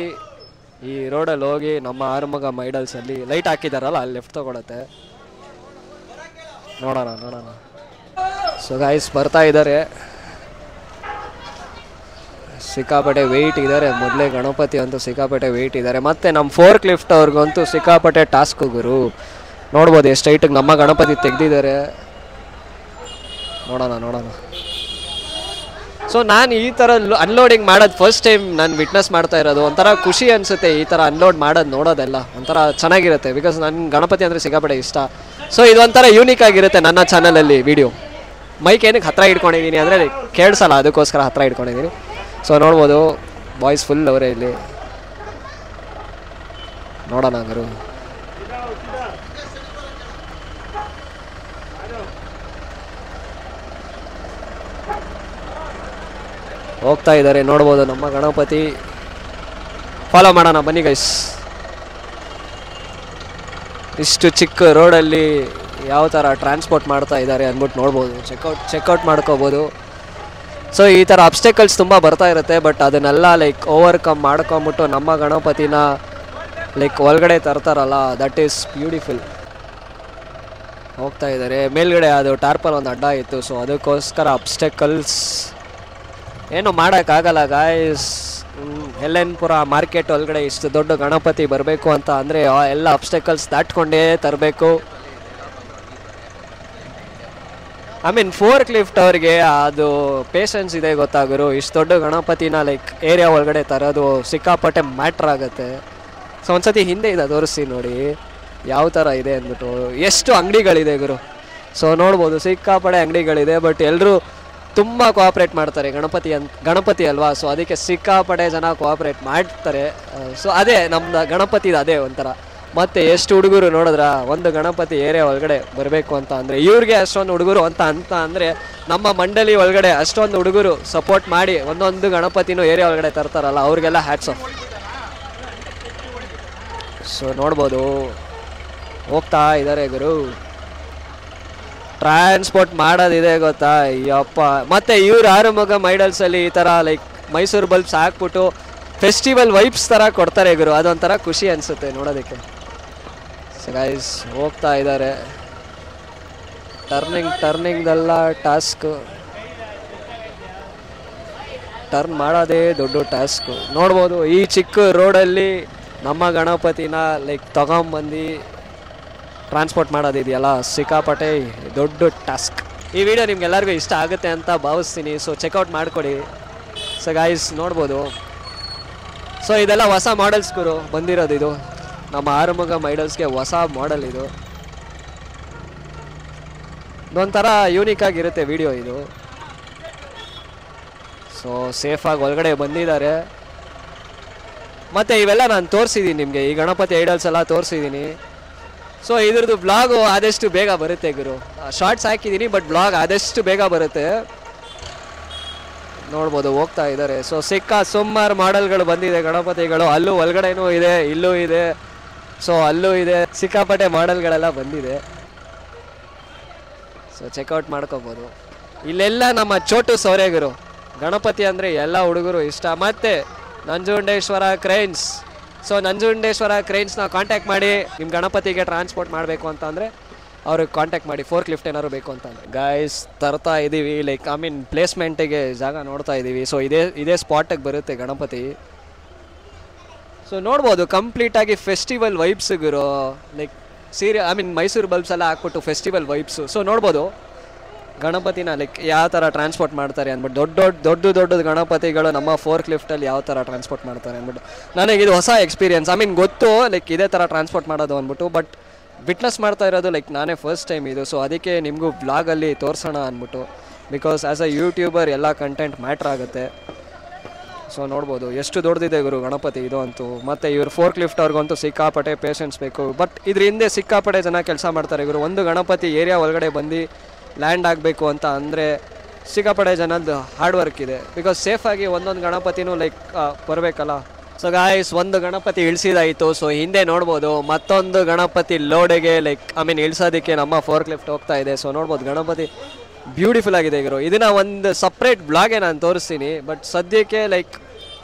ಈ ರೋಡಲ್ಲಿ ಹೋಗಿ ನಮ್ಮ ಆರುಮುಗಂ ಐಡಲ್ಸಲ್ಲಿ ಲೈಟ್ ಹಾಕಿದಾರಲ್ಲ ಅಲ್ಲಿ ಲೆಫ್ಟ್ ತಗೊಳತ್ತೆ. ನೋಡೋಣ. ಸೊ ಗಾಯ್ಸ್ ಬರ್ತಾ ಇದ್ದಾರೆ. ಸಿಕ್ಕಾಪಟ್ಟೆ ವೆಯ್ಟ್ ಇದ್ದಾರೆ. ಮೊದಲೇ ಗಣಪತಿ ಅಂತೂ ಸಿಕ್ಕಾಪಟ್ಟೆ ವೆಯ್ಟ್ ಇದ್ದಾರೆ. ಮತ್ತು ನಮ್ಮ ಫೋರ್ಕ್ ಲಿಫ್ಟ್ ಅವ್ರಿಗಂತೂ ಸಿಕ್ಕಾಪಟ್ಟೆ ಟಾಸ್ಕ್ ಗುರು. ನೋಡ್ಬೋದು ಎಷ್ಟು ಹೈಟಿಗೆ ನಮ್ಮ ಗಣಪತಿ ತೆಗ್ದಿದ್ದಾರೆ. ನೋಡೋಣ. ಸೊ ನಾನು ಈ ಥರ ಅನ್ಲೋಡಿಂಗ್ ಮಾಡೋದು ಫಸ್ಟ್ ಟೈಮ್ ನಾನು ವಿಟ್ನೆಸ್ ಮಾಡ್ತಾ ಇರೋದು. ಒಂಥರ ಖುಷಿ ಅನಿಸುತ್ತೆ ಈ ಥರ ಅನ್ಲೋಡ್ ಮಾಡೋದು ನೋಡೋದೆಲ್ಲ. ಒಂಥರ ಚೆನ್ನಾಗಿರುತ್ತೆ. ಬಿಕಾಸ್ ನನ್ನ ಗಣಪತಿ ಅಂದರೆ ಸಿಕ್ಕಾಪಟ್ಟೆ ಇಷ್ಟ. ಸೊ ಇದೊಂಥರ ಯೂನಿಕ್ ಆಗಿರುತ್ತೆ ನನ್ನ ಚಾನಲಲ್ಲಿ ವಿಡಿಯೋ. ಮೈಕ್ ಏನಕ್ಕೆ ಹತ್ತಿರ ಇಟ್ಕೊಂಡಿದ್ದೀನಿ ಅಂದರೆ ಕೇಳಿಸಲ್ಲ, ಅದಕ್ಕೋಸ್ಕರ ಹತ್ತಿರ ಇಟ್ಕೊಂಡಿದ್ದೀನಿ. ಸೊ ನೋಡ್ಬೋದು ಬಾಯ್ಸ್ ಫುಲ್ ಅವರೇ ಇಲ್ಲಿ. ನೋಡೋಣ ಗುರು. ಹೋಗ್ತಾ ಇದ್ದಾರೆ ನೋಡ್ಬೋದು ನಮ್ಮ ಗಣಪತಿ. ಫಾಲೋ ಮಾಡೋಣ ಬನ್ನಿ ಗೈಸ್. ಇಷ್ಟು ಚಿಕ್ಕ ರೋಡಲ್ಲಿ ಯಾವ ಥರ ಟ್ರಾನ್ಸ್ಪೋರ್ಟ್ ಮಾಡ್ತಾ ಇದ್ದಾರೆ ಅಂದ್ಬಿಟ್ಟು ನೋಡ್ಬೋದು. ಚೆಕ್ಔಟ್ ಮಾಡ್ಕೋಬೋದು. ಸೊ ಈ ಥರ ಅಬ್ಸ್ಟೆಕಲ್ಸ್ ತುಂಬ ಬರ್ತಾ ಇರುತ್ತೆ, ಬಟ್ ಅದನ್ನೆಲ್ಲ ಓವರ್ಕಮ್ ಮಾಡ್ಕೊಂಬಿಟ್ಟು ನಮ್ಮ ಗಣಪತಿನ ಒಳಗಡೆ ತರ್ತಾರಲ್ಲ, ದಟ್ ಈಸ್ ಬ್ಯೂಟಿಫುಲ್. ಹೋಗ್ತಾ ಇದ್ದಾರೆ ಮೇಲ್ಗಡೆ. ಅದು ಟಾರ್ಪಲ್ ಒಂದು ಅಡ್ಡ ಇತ್ತು. ಸೊ ಅದಕ್ಕೋಸ್ಕರ ಅಬ್ಸ್ಟೆಕಲ್ಸ್ ಏನು ಮಾಡೋಕ್ಕಾಗಲ್ಲ ಗಾಯ್ಸ್. ಎಲ್ಲೆನ್ಪುರ ಮಾರ್ಕೆಟ್ ಒಳಗಡೆ ಇಷ್ಟು ದೊಡ್ಡ ಗಣಪತಿ ಬರಬೇಕು ಅಂತ ಅಂದರೆ ಎಲ್ಲ ಅಬ್ಸ್ಟೆಕಲ್ಸ್ ದಾಟ್ಕೊಂಡೇ ತರಬೇಕು. ಫೋರ್ಕ್ ಲಿಫ್ಟ್ ಅವ್ರಿಗೆ ಅದು ಪೇಷನ್ಸ್ ಇದೆ ಗೊತ್ತಾಗರು. ಇಷ್ಟು ದೊಡ್ಡ ಗಣಪತಿನ ಏರಿಯಾ ಒಳಗಡೆ ತರೋದು ಸಿಕ್ಕಾಪಟ್ಟೆ ಮ್ಯಾಟ್ರ್ ಆಗುತ್ತೆ. ಸೊ ಒಂದ್ಸತಿ ಹಿಂದೆ ಇದೆ ತೋರಿಸ್ತೀನಿ ನೋಡಿ ಯಾವ ಥರ ಇದೆ ಅಂದ್ಬಿಟ್ಟು. ಎಷ್ಟು ಅಂಗಡಿಗಳಿದೆ ಗುರು. ಸೊ ನೋಡ್ಬೋದು ಸಿಕ್ಕಾಪಟ್ಟೆ ಅಂಗಡಿಗಳಿದೆ, ಬಟ್ ಎಲ್ಲರೂ ತುಂಬ ಕೋಆಪ್ರೇಟ್ ಮಾಡ್ತಾರೆ. ಗಣಪತಿ ಅಲ್ವಾ, ಸೊ ಅದಕ್ಕೆ ಸಿಕ್ಕಾಪಟ್ಟೆ ಜನ ಕೋಆಪ್ರೇಟ್ ಮಾಡ್ತಾರೆ. ಸೊ ಅದೇ ನಮ್ದು ಗಣಪತಿದು ಅದೇ ಒಂಥರ. ಮತ್ತು ಎಷ್ಟು ಹುಡುಗರು ನೋಡಿದ್ರ ಒಂದು ಗಣಪತಿ ಏರಿಯಾ ಒಳಗಡೆ ಬರಬೇಕು ಅಂತ ಅಂದರೆ ಇವ್ರಿಗೆ ಅಷ್ಟೊಂದು ಹುಡುಗರು ಅಂತ ಅಂದರೆ ನಮ್ಮ ಮಂಡಳಿ ಒಳಗಡೆ ಅಷ್ಟೊಂದು ಹುಡುಗರು ಸಪೋರ್ಟ್ ಮಾಡಿ ಒಂದೊಂದು ಗಣಪತಿನೂ ಏರಿಯಾ ಒಳಗಡೆ ತರ್ತಾರಲ್ಲ, ಅವ್ರಿಗೆಲ್ಲ ಹ್ಯಾಟ್ಸ್ ಆಫ್. ಸೊ ನೋಡ್ಬೋದು ಹೋಗ್ತಾ ಇದ್ದಾರೆ ಗುರು. ಟ್ರಾನ್ಸ್ಪೋರ್ಟ್ ಮಾಡೋದಿದೆ ಗೊತ್ತಾ ಯಪ್ಪ. ಮತ್ತು ಇವ್ರು ಆರುಮುಗ ಮೈಡಲ್ಸಲ್ಲಿ ಈ ಥರ ಲೈಕ್ ಮೈಸೂರು ಬಲ್ಬ್ಸ್ ಹಾಕ್ಬಿಟ್ಟು ಫೆಸ್ಟಿವಲ್ ವೈಬ್ಸ್ ಥರ ಕೊಡ್ತಾರೆ ಗುರು, ಅದೊಂಥರ ಖುಷಿ ಅನಿಸುತ್ತೆ ನೋಡೋದಕ್ಕೆ. ಸೊ ಗೈಸ್ ಹೋಗ್ತಾ ಇದ್ದಾರೆ, ಟರ್ನಿಂಗ್ದೆಲ್ಲ ಟಾಸ್ಕ್, ಟರ್ನ್ ಮಾಡೋದೇ ದೊಡ್ಡ ಟಾಸ್ಕು. ನೋಡ್ಬೋದು ಈ ಚಿಕ್ಕ ರೋಡಲ್ಲಿ ನಮ್ಮ ಗಣಪತಿನ ಲೈಕ್ ತಗೊಂಬಂದು ಟ್ರಾನ್ಸ್ಪೋರ್ಟ್ ಮಾಡೋದಿದೆಯಲ್ಲ, ಸಿಕ್ಕಾಪಟ್ಟೆ ದೊಡ್ಡ ಟಾಸ್ಕ್. ಈ ವಿಡಿಯೋ ನಿಮ್ಗೆಲ್ಲರಿಗೂ ಇಷ್ಟ ಆಗುತ್ತೆ ಅಂತ ಭಾವಿಸ್ತೀನಿ. ಸೊ ಚೆಕ್ಔಟ್ ಮಾಡ್ಕೊಡಿ. ಸೊ ಗೈಸ್ ನೋಡ್ಬೋದು, ಸೊ ಇದೆಲ್ಲ ಹೊಸ ಮಾಡೆಲ್ಸ್ ಗುರು ಬಂದಿರೋದು. ಇದು ನಮ್ಮ ಆರುಮುಗ ಮೈಡಲ್ಸ್ಗೆ ಹೊಸ ಮಾಡೆಲ್. ಇದು ಇದೊಂಥರ ಯೂನಿಕ್ ಆಗಿರುತ್ತೆ ವಿಡಿಯೋ ಇದು. ಸೊ ಸೇಫಾಗಿ ಒಳಗಡೆ ಬಂದಿದ್ದಾರೆ. ಮತ್ತು ಇವೆಲ್ಲ ನಾನು ತೋರಿಸಿದ್ದೀನಿ ನಿಮಗೆ, ಈ ಗಣಪತಿ ಐಡಲ್ಸ್ ಎಲ್ಲ ತೋರಿಸಿದ್ದೀನಿ. ಸೊ ಇದ್ರದ್ದು ಬ್ಲಾಗು ಆದಷ್ಟು ಬೇಗ ಬರುತ್ತೆ ಗುರು. ಶಾರ್ಟ್ಸ್ ಹಾಕಿದ್ದೀನಿ, ಬಟ್ ಬ್ಲಾಗ್ ಆದಷ್ಟು ಬೇಗ ಬರುತ್ತೆ. ನೋಡ್ಬೋದು ಹೋಗ್ತಾ ಇದ್ದಾರೆ. ಸೊ ಸುಮಾರು ಮಾಡೆಲ್ಗಳು ಬಂದಿದೆ ಗಣಪತಿಗಳು. ಅಲ್ಲೂ ಒಳಗಡೆನೂ ಇದೆ, ಇಲ್ಲೂ ಇದೆ, ಸೊ ಅಲ್ಲೂ ಇದೆ, ಸಿಕ್ಕಾಪಟ್ಟೆ ಮಾಡೆಲ್ಗಳೆಲ್ಲ ಬಂದಿದೆ. ಸೊ ಚೆಕ್ಔಟ್ ಮಾಡ್ಕೋಬೋದು. ಇಲ್ಲೆಲ್ಲ ನಮ್ಮ ಚೋಟು ಸೌರೆಗುರು. ಗಣಪತಿ ಅಂದರೆ ಎಲ್ಲ ಹುಡುಗರು ಇಷ್ಟ. ಮತ್ತು ನಂಜುಂಡೇಶ್ವರ ಕ್ರೈನ್ಸ್. ಸೊ ನಂಜುಂಡೇಶ್ವರ ಕ್ರೈನ್ಸ್ನ ಕಾಂಟ್ಯಾಕ್ಟ್ ಮಾಡಿ, ನಿಮ್ಮ ಗಣಪತಿಗೆ ಟ್ರಾನ್ಸ್ಪೋರ್ಟ್ ಮಾಡಬೇಕು ಅಂತ ಅಂದರೆ ಅವ್ರಿಗೆ ಕಾಂಟ್ಯಾಕ್ಟ್ ಮಾಡಿ. ಫೋರ್ಕ್ ಲಿಫ್ಟ್ ಏನಾದ್ರು ಬೇಕು ಅಂತಂದರೆ ಗೈಸ್ ತರ್ತಾ ಇದ್ದೀವಿ. ಲೈಕ್ ಪ್ಲೇಸ್ಮೆಂಟಿಗೆ ಜಾಗ ನೋಡ್ತಾ ಇದ್ದೀವಿ. ಸೊ ಇದೇ ಸ್ಪಾಟಿಗೆ ಬರುತ್ತೆ ಗಣಪತಿ. ಸೊ ನೋಡ್ಬೋದು ಕಂಪ್ಲೀಟಾಗಿ ಫೆಸ್ಟಿವಲ್ ವೈಬ್ಸ್ ಗುರು. ಲೈಕ್ ಮೈಸೂರು ಬಲ್ಬ್ಸ್ ಎಲ್ಲ ಹಾಕ್ಬಿಟ್ಟು ಫೆಸ್ಟಿವಲ್ ವೈಬ್ಸು. ಸೊ ನೋಡ್ಬೋದು ಗಣಪತಿನ ಲೈಕ್ ಯಾವ ಥರ ಟ್ರಾನ್ಸ್ಪೋರ್ಟ್ ಮಾಡ್ತಾರೆ ಅಂದ್ಬಿಟ್ಟು, ದೊಡ್ಡ ಗಣಪತಿಗಳು ನಮ್ಮ ಫೋರ್ಕ್ ಲಿಫ್ಟಲ್ಲಿ ಯಾವ ಥರ ಟ್ರಾನ್ಸ್ಪೋರ್ಟ್ ಮಾಡ್ತಾರೆ ಅಂದ್ಬಿಟ್ಟು ನನಗಿದು ಹೊಸ ಎಕ್ಸ್ಪೀರಿಯನ್ಸ್. ಗೊತ್ತು ಲೈಕ್ ಇದೇ ಥರ ಟ್ರಾನ್ಸ್ಪೋರ್ಟ್ ಮಾಡೋದು ಅಂದ್ಬಿಟ್ಟು, ಬಟ್ ವಿಟ್ನೆಸ್ ಮಾಡ್ತಾ ಇರೋದು ಲೈಕ್ ನಾನೇ ಫಸ್ಟ್ ಟೈಮ್ ಇದು. ಸೊ ಅದಕ್ಕೆ ನಿಮಗೂ ಬ್ಲಾಗಲ್ಲಿ ತೋರಿಸೋಣ ಅಂದ್ಬಿಟ್ಟು, ಬಿಕಾಸ್ ಆ್ಯಸ್ ಅ ಯೂಟ್ಯೂಬರ್ ಎಲ್ಲ ಕಂಟೆಂಟ್ ಮ್ಯಾಟ್ರ್ ಆಗುತ್ತೆ. ಸೊ ನೋಡ್ಬೋದು ಎಷ್ಟು ದೊಡ್ಡದಿದೆ ಗುರು ಗಣಪತಿ ಇದು ಅಂತೂ. ಮತ್ತು ಇವ್ರು ಫೋರ್ಕ್ ಲಿಫ್ಟ್ ಅವ್ರಿಗಂತೂ ಸಿಕ್ಕಾಪಟ್ಟೆ ಪೇಷನ್ಸ್ ಬೇಕು. ಬಟ್ ಇದ್ರ ಹಿಂದೆ ಸಿಕ್ಕಾಪಟ್ಟೆ ಜನ ಕೆಲಸ ಮಾಡ್ತಾರೆ ಗುರು. ಒಂದು ಗಣಪತಿ ಏರಿಯಾ ಒಳಗಡೆ ಬಂದು ಲ್ಯಾಂಡ್ ಆಗಬೇಕು ಅಂತ ಅಂದರೆ ಸಿಕ್ಕಾಪಟ್ಟೆ ಜನದ್ದು ಹಾರ್ಡ್ ವರ್ಕ್ ಇದೆ. ಬಿಕಾಸ್ ಸೇಫಾಗಿ ಒಂದೊಂದು ಗಣಪತಿನೂ ಲೈಕ್ ಬರಬೇಕಲ್ಲ. ಸೊ ಗಾಯ್ಸ್ ಒಂದು ಗಣಪತಿ ಇಳಿಸಿದಾಯಿತು. ಸೊ ಹಿಂದೆ ನೋಡ್ಬೋದು ಮತ್ತೊಂದು ಗಣಪತಿ ಲೋಡಿಗೆ ಲೈಕ್ ಇಳಿಸೋದಕ್ಕೆ ನಮ್ಮ ಫೋರ್ಕ್ ಲಿಫ್ಟ್ ಹೋಗ್ತಾ ಇದೆ. ಸೊ ನೋಡ್ಬೋದು ಗಣಪತಿ ಬ್ಯೂಟಿಫುಲ್ ಆಗಿದೆ ಗುರು. ಇದನ್ನು ಒಂದು ಸಪ್ರೇಟ್ ಬ್ಲಾಗೆ ನಾನು ತೋರಿಸ್ತೀನಿ. ಬಟ್ ಸದ್ಯಕ್ಕೆ ಲೈಕ್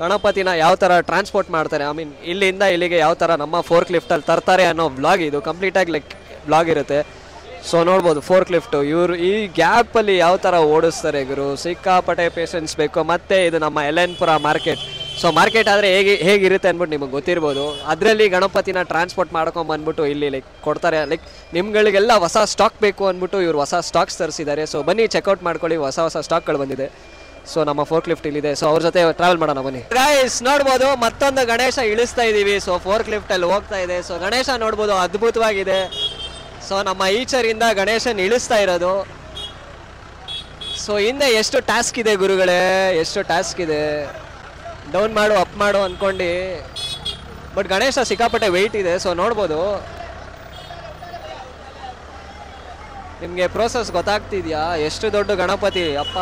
ಗಣಪತಿನ ಯಾವ ಥರ ಟ್ರಾನ್ಸ್ಪೋರ್ಟ್ ಮಾಡ್ತಾರೆ, ಇಲ್ಲಿಂದ ಇಲ್ಲಿಗೆ ಯಾವ ಥರ ನಮ್ಮ ಫೋರ್ಕ್ ಲಿಫ್ಟಲ್ಲಿ ತರ್ತಾರೆ ಅನ್ನೋ ಬ್ಲಾಗ್ ಇದು. ಕಂಪ್ಲೀಟಾಗಿ ಲೈಕ್ ಬ್ಲಾಗ್ ಇರುತ್ತೆ. ಸೊ ನೋಡ್ಬೋದು ಫೋರ್ಕ್ ಲಿಫ್ಟು ಇವರು ಈ ಗ್ಯಾಪಲ್ಲಿ ಯಾವ ಥರ ಓಡಿಸ್ತಾರೆ ಗುರು. ಸಿಕ್ಕಾಪಟ್ಟೆ ಪೇಷನ್ಸ್ ಬೇಕು. ಮತ್ತು ಇದು ನಮ್ಮ ಯಲಹಂಕಪುರ ಮಾರ್ಕೆಟ್. ಸೊ ಮಾರ್ಕೆಟ್ ಆದರೆ ಹೇಗಿರುತ್ತೆ ಅಂದ್ಬಿಟ್ಟು ನಿಮಗೆ ಗೊತ್ತಿರ್ಬೋದು. ಅದರಲ್ಲಿ ಗಣಪತಿನ ಟ್ರಾನ್ಸ್ಪೋರ್ಟ್ ಮಾಡ್ಕೊಂಬಂದ್ಬಿಟ್ಟು ಇಲ್ಲಿ ಲೈಕ್ ಕೊಡ್ತಾರೆ. ಲೈಕ್ ನಿಮ್ಗಳಿಗೆಲ್ಲ ಹೊಸ ಸ್ಟಾಕ್ ಬೇಕು ಅಂದ್ಬಿಟ್ಟು ಇವರು ಹೊಸ ಸ್ಟಾಕ್ಸ್ ತರಿಸಿದ್ದಾರೆ. ಸೊ ಬನ್ನಿ ಚೆಕ್ಔಟ್ ಮಾಡ್ಕೊಳ್ಳಿ, ಹೊಸ ಸ್ಟಾಕ್ಗಳು ಬಂದಿದೆ. ಸೊ ನಮ್ಮ ಫೋರ್ಕ್ ಲಿಫ್ಟ್ ಇಲ್ಲಿದೆ. ಸೊ ಅವ್ರ ಜೊತೆ ಟ್ರಾವೆಲ್ ಮಾಡೋಣ ಬನ್ನಿ. ಗೈಸ್ ನೋಡ್ಬೋದು ಮತ್ತೊಂದು ಗಣೇಶ ಇಳಿಸ್ತಾ ಇದ್ದೀವಿ. ಸೊ ಫೋರ್ಕ್ ಲಿಫ್ಟಲ್ಲಿ ಹೋಗ್ತಾ ಇದೆ. ಸೊ ಗಣೇಶ ನೋಡ್ಬೋದು ಅದ್ಭುತವಾಗಿದೆ. ಸೊ ನಮ್ಮ ಈಚರಿಂದ ಗಣೇಶನ್ ಇಳಿಸ್ತಾ ಇರೋದು. ಸೊ ಹಿಂದೆ ಎಷ್ಟು ಟಾಸ್ಕ್ ಇದೆ ಗುರುಗಳೇ, ಎಷ್ಟು ಟಾಸ್ಕ್ ಇದೆ. ಡೌನ್ ಮಾಡು ಅಪ್ ಮಾಡು ಅಂದ್ಕೊಂಡು, ಬಟ್ ಗಣೇಶ ಸಿಕ್ಕಾಪಟ್ಟೆ ವೆಯ್ಟ್ ಇದೆ. ಸೊ ನೋಡ್ಬೋದು ನಿಮಗೆ ಪ್ರೋಸೆಸ್ ಗೊತ್ತಾಗ್ತಿದ್ಯಾ ಎಷ್ಟು ದೊಡ್ಡ ಗಣಪತಿ ಅಪ್ಪ.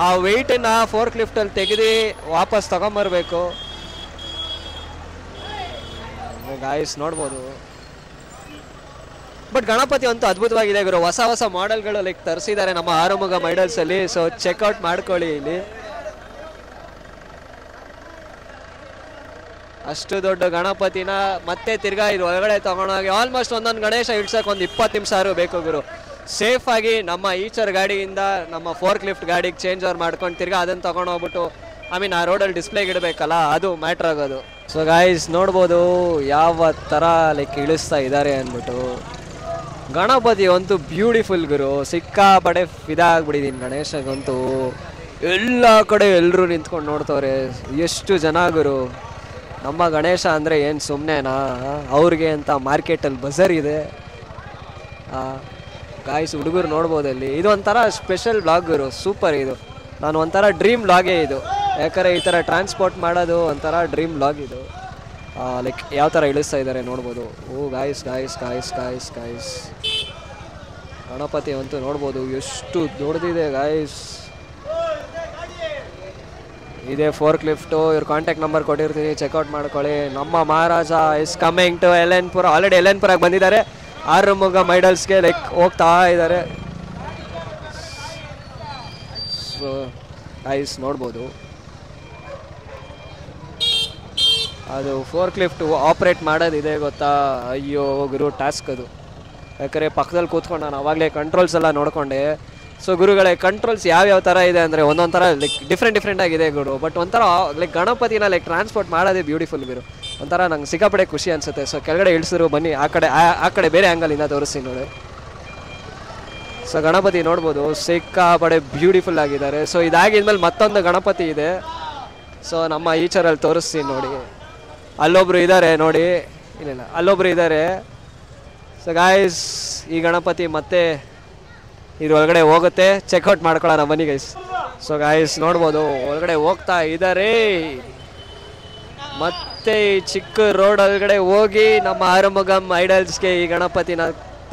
ಆ ವೆಯ್ಟನ್ನ ಫೋರ್ಕ್ ಲಿಫ್ಟಲ್ಲಿ ತೆಗೆದು ವಾಪಸ್ ತಗೊಂಬರ್ಬೇಕು. ಗಾಯ್ಸ್ ನೋಡ್ಬೋದು. ಬಟ್ ಗಣಪತಿ ಅಂತೂ ಅದ್ಭುತವಾಗಿದೆ ಗುರು. ಹೊಸ ಮಾಡೆಲ್ಗಳು ಲೈಕ್ ತರಿಸಿದ್ದಾರೆ ನಮ್ಮ ಆರುಮುಗ ಮೈಡಲ್ಸಲ್ಲಿ. ಸೊ ಚೆಕ್ಔಟ್ ಮಾಡ್ಕೊಳ್ಳಿ. ಇಲ್ಲಿ ಅಷ್ಟು ದೊಡ್ಡ ಗಣಪತಿನ ಮತ್ತೆ ತಿರ್ಗಾ ಇದು ಒಳಗಡೆ ತೊಗೊಂಡೋಗಿ ಆಲ್ಮೋಸ್ಟ್ ಒಂದೊಂದು ಗಣೇಶ ಇಡ್ಸೋಕೆ ಒಂದು 20 ನಿಮಿಷ ಬೇಕು ಗುರು. ಸೇಫಾಗಿ ನಮ್ಮ ಈಚರ್ ಗಾಡಿಯಿಂದ ನಮ್ಮ ಫೋರ್ಕ್ ಲಿಫ್ಟ್ ಗಾಡಿಗೆ ಚೇಂಜ್ ಓವರ್ ಮಾಡ್ಕೊಂಡು ತಿರ್ಗಾ ಅದನ್ನು ತೊಗೊಂಡೋಗ್ಬಿಟ್ಟು ಆ ರೋಡಲ್ಲಿ ಡಿಸ್ಪ್ಲೇಗೆ ಇಡಬೇಕಲ್ಲ, ಅದು ಮ್ಯಾಟ್ರ್ ಆಗೋದು. ಸೊ ಗಾಯ್ಸ್ ನೋಡ್ಬೋದು ಯಾವ ಥರ ಲೈಕ್ ಇಳಿಸ್ತಾ ಇದ್ದಾರೆ ಅಂದ್ಬಿಟ್ಟು. ಗಣಪತಿ ಅಂತೂ ಬ್ಯೂಟಿಫುಲ್ ಗುರು. ಸಿಕ್ಕಾಪಡೆ ಫಿದಾ ಆಗ್ಬಿಟ್ಟಿದ್ದೀನಿ ಗಣೇಶಗಂತೂ. ಎಲ್ಲ ಕಡೆ ಎಲ್ಲರೂ ನಿಂತ್ಕೊಂಡು ನೋಡ್ತವ್ರೆ. ಎಷ್ಟು ಜನ ಗುರು. ನಮ್ಮ ಗಣೇಶ ಅಂದರೆ ಏನು ಸುಮ್ಮನೆನಾ, ಅವ್ರಿಗೆ ಅಂತ ಮಾರ್ಕೆಟಲ್ಲಿ ಬಜರ್ ಇದೆ. ಗಾಯ್ಸ್ ಹುಡುಗರು ನೋಡ್ಬೋದಲ್ಲಿ. ಇದು ಒಂಥರ ಸ್ಪೆಷಲ್ ಬ್ಲಾಗ್ ಗುರು. ಸೂಪರ್ ಇದು. ನಾನು ಒಂಥರ ಡ್ರೀಮ್ ಬ್ಲಾಗೇ ಇದು. ಯಾಕಂದರೆ ಈ ಥರ ಟ್ರಾನ್ಸ್ಪೋರ್ಟ್ ಮಾಡೋದು ಒಂಥರ ಡ್ರೀಮ್ ಬ್ಲಾಗ್ ಇದು. ಲೈಕ್ ಯಾವ ಥರ ಇಳಿಸ್ತಾ ಇದ್ದಾರೆ ನೋಡ್ಬೋದು. Oh guys guys guys guys guys Ganapati ಅಂತೂ ನೋಡ್ಬೋದು ಎಷ್ಟು ದೊಡ್ಡದಿದೆ ಗಾಯ್ಸ್. ಇದೇ ಫೋರ್ಕ್ ಲಿಫ್ಟು. ಇವ್ರ ಕಾಂಟ್ಯಾಕ್ಟ್ ನಂಬರ್ ಕೊಟ್ಟಿರ್ತೀನಿ, ಚೆಕ್ಔಟ್ ಮಾಡ್ಕೊಳ್ಳಿ. ನಮ್ಮ Maharaja is coming to Yelahankapura. Already ಯಲಹಂಕಪುರಕ್ಕೆ ಬಂದಿದ್ದಾರೆ. ಆರುಮುಗ ಮೈಡಲ್ಸ್ಗೆ ಲೈಕ್ ಹೋಗ್ತಾ ಇದ್ದಾರೆ. ಸೊ ಗೈಸ್ ನೋಡ್ಬೋದು ಅದು ಫೋರ್ಕ್ ಲಿಫ್ಟ್ ಆಪ್ರೇಟ್ ಮಾಡೋದಿದೆ ಗೊತ್ತಾ. ಅಯ್ಯೋ ಗುರು ಟಾಸ್ಕ್ ಅದು. ಯಾಕಂದರೆ ಪಕ್ಕದಲ್ಲಿ ಕೂತ್ಕೊಂಡು ನಾನು ಆವಾಗಲೇ ಕಂಟ್ರೋಲ್ಸ್ ಎಲ್ಲ ನೋಡಿಕೊಂಡೆ. ಸೊ ಗುರುಗಳೇ ಕಂಟ್ರೋಲ್ಸ್ ಯಾವ್ಯಾವ ಥರ ಇದೆ ಅಂದರೆ ಒಂದೊಂದು ಥರ ಲೈಕ್ ಡಿಫ್ರೆಂಟ್ ಆಗಿದೆ ಗುರು. ಬಟ್ ಒಂಥರ ಲೈಕ್ ಗಣಪತಿನ ಲೈಕ್ ಟ್ರಾನ್ಸ್ಪೋರ್ಟ್ ಮಾಡೋದೇ ಬ್ಯೂಟಿಫುಲ್ ಗುರು. ಒಂಥರ ನಂಗೆ ಸಿಕ್ಕಾಪಡೆ ಖುಷಿ ಅನಿಸುತ್ತೆ. ಸೊ ಕೆಳಗಡೆ ಇಳಿಸಿದ್ರು ಬನ್ನಿ, ಆ ಕಡೆ ಬೇರೆ ಆ್ಯಂಗಲಿಂದ ತೋರಿಸ್ತೀನಿ ನೋಡಿ. ಸೊ ಗಣಪತಿ ನೋಡ್ಬೋದು ಸಿಕ್ಕಾಪಡೆ ಬ್ಯೂಟಿಫುಲ್ ಆಗಿದ್ದಾರೆ. ಸೊ ಇದಾಗಿದ್ಮೇಲೆ ಮತ್ತೊಂದು ಗಣಪತಿ ಇದೆ. ಸೊ ನಮ್ಮ ಈಚರಲ್ಲಿ ತೋರಿಸ್ತೀನಿ ನೋಡಿ. ಅಲ್ಲೊಬ್ರು ಇದ್ದಾರೆ ನೋಡಿ, ಇಲ್ಲ ಅಲ್ಲೊಬ್ರು ಇದ್ದಾರೆ. ಸೊ ಗಾಯ್ಸ್ ಈ ಗಣಪತಿ ಮತ್ತೆ ಇದ್ರೊಳಗಡೆ ಹೋಗುತ್ತೆ, ಚೆಕ್ಔಟ್ ಮಾಡ್ಕೊಳ್ಳೋಣ ಬನ್ನಿ ಗೈಸ್. ಸೊ ಗಾಯ್ಸ್ ನೋಡ್ಬೋದು ಒಳಗಡೆ ಹೋಗ್ತಾ ಇದ್ದಾರೆ. ಮತ್ತೆ ಈ ಚಿಕ್ಕ ರೋಡ್ ಒಳಗಡೆ ಹೋಗಿ ನಮ್ಮ ಆರುಮುಗಂ ಐಡಲ್ಸ್ಗೆ ಈ ಗಣಪತಿನ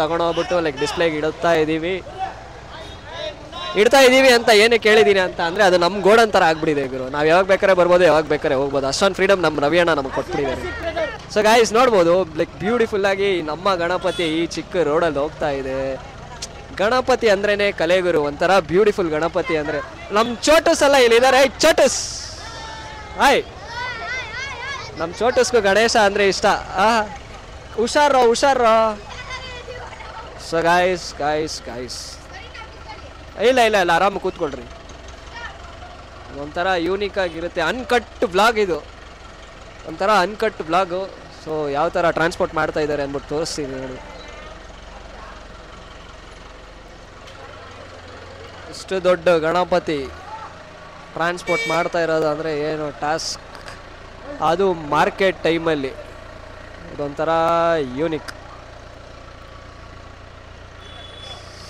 ತಗೊಂಡೋಗ್ಬಿಟ್ಟು ಲೈಕ್ ಡಿಸ್ಪ್ಲೇಗೆ ಇಡ್ತಾ ಇದ್ದೀವಿ ಅಂತ ಏನಕ್ಕೆ ಕೇಳಿದ್ದೀನಿ ಅಂತ ಅಂದರೆ ಅದು ನಮ್ಮ ಗೋಡನ್ ಥರ ಆಗ್ಬಿಟ್ಟಿದೆ ಗುರು. ನಾವು ಯಾವಾಗ ಬೇಕಾದ್ರೆ ಬರ್ಬೋದು, ಯಾವಾಗ ಬೇಕಾದ್ರೆ ಹೋಗ್ಬೋದು. ಅಷ್ಟೊಂದು ಫ್ರೀಡಮ್ ನಮ್ಮ ರವಿಯಣ್ಣ ನಮ್ಗೆ ಕೊಟ್ಬಿಟ್ಟಿದ್ದಾರೆ. ಸೊ ಗಾಯ್ಸ್ ನೋಡ್ಬೋದು ಲೈಕ್ ಬ್ಯೂಟಿಫುಲ್ಲಾಗಿ ನಮ್ಮ ಗಣಪತಿ ಈ ಚಿಕ್ಕ ರೋಡಲ್ಲಿ ಹೋಗ್ತಾ ಇದೆ. ಗಣಪತಿ ಅಂದ್ರೇ ಕಲೆಗುರು, ಒಂಥರ ಬ್ಯೂಟಿಫುಲ್ ಗಣಪತಿ ಅಂದರೆ. ನಮ್ಮ ಚೋಟಸ್ ಎಲ್ಲ ಇಲ್ಲಿದ್ದಾರೆ. ಚೋಟಸ್ ಹಾಯ್. ನಮ್ಮ ಚೋಟಸ್ಗೂ ಗಣೇಶ ಅಂದರೆ ಇಷ್ಟ. ಹುಷಾರ. ಸೊ ಗಾಯ್ಸ್ ಇಲ್ಲ ಆರಾಮ ಕೂತ್ಕೊಳ್ರಿ. ಒಂಥರ ಯೂನಿಕ್ ಆಗಿರುತ್ತೆ. ಅನ್ಕಟ್ ಬ್ಲಾಗ್ ಇದು, ಒಂಥರ ಅನ್ಕಟ್ ಬ್ಲಾಗು. ಸೊ ಯಾವ ಥರ ಟ್ರಾನ್ಸ್ಪೋರ್ಟ್ ಮಾಡ್ತಾ ಇದ್ದಾರೆ ಅಂದ್ಬಿಟ್ಟು ತೋರಿಸ್ತೀನಿ ನೋಡಿ. ಇಷ್ಟು ದೊಡ್ಡ ಗಣಪತಿ ಟ್ರಾನ್ಸ್ಪೋರ್ಟ್ ಮಾಡ್ತಾ ಇರೋದು ಅಂದರೆ ಏನು ಟಾಸ್ಕ್, ಅದು ಮಾರ್ಕೆಟ್ ಟೈಮಲ್ಲಿ. ಇದೊಂಥರ ಯೂನಿಕ್.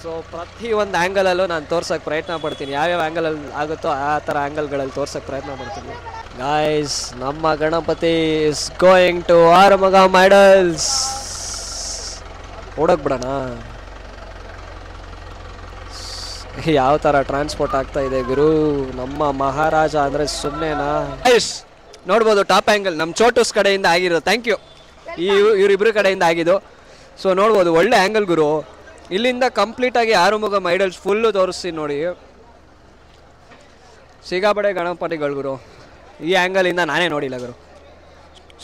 ಸೊ ಪ್ರತಿಯೊಂದು ಆ್ಯಂಗಲಲ್ಲೂ ನಾನು ತೋರ್ಸೋಕ್ಕೆ ಪ್ರಯತ್ನ ಪಡ್ತೀನಿ. ಯಾವ್ಯಾವ ಆ್ಯಂಗಲಲ್ಲಿ ಆಗುತ್ತೋ ಆ ಥರ ಆ್ಯಂಗಲ್ಗಳಲ್ಲಿ ತೋರ್ಸೋಕ್ಕೆ ಪ್ರಯತ್ನ ಪಡ್ತೀನಿ. ಗಾಯ್ಸ್ ನಮ್ಮ Ganapati is going to Arumugam idols. ಓಡೋಕೆ ಬಿಡೋಣ. ಯಾವ ಥರ ಟ್ರಾನ್ಸ್ಪೋರ್ಟ್ ಆಗ್ತಾ ಇದೆ ಗುರು ನಮ್ಮ ಮಹಾರಾಜ ಅಂದರೆ ಸುಮ್ಮನೆನಾ. ಗೈಸ್ ನೋಡ್ಬೋದು ಟಾಪ್ ಆ್ಯಂಗಲ್ ನಮ್ಮ ಚೋಟೂಸ್ ಕಡೆಯಿಂದ ಆಗಿರೋದು. Thank you. ಇವರಿಬ್ಬರ ಕಡೆಯಿಂದ ಆಗಿದ್ದು. ಸೊ ನೋಡ್ಬೋದು ಒಳ್ಳೆ ಆ್ಯಂಗಲ್ ಗುರು. ಇಲ್ಲಿಂದ ಕಂಪ್ಲೀಟಾಗಿ ಆರುಮುಗಂ ಐಡಲ್ಸ್ ಫುಲ್ಲು ತೋರಿಸ್ತೀನಿ ನೋಡಿ. ಸಿಗಾಬಡೆ ಗಣಪತಿಗಳು ಗುರು. ಈ ಆ್ಯಂಗಲಿಂದ ನಾನೇ ನೋಡಿಲ್ಲ ಗುರು.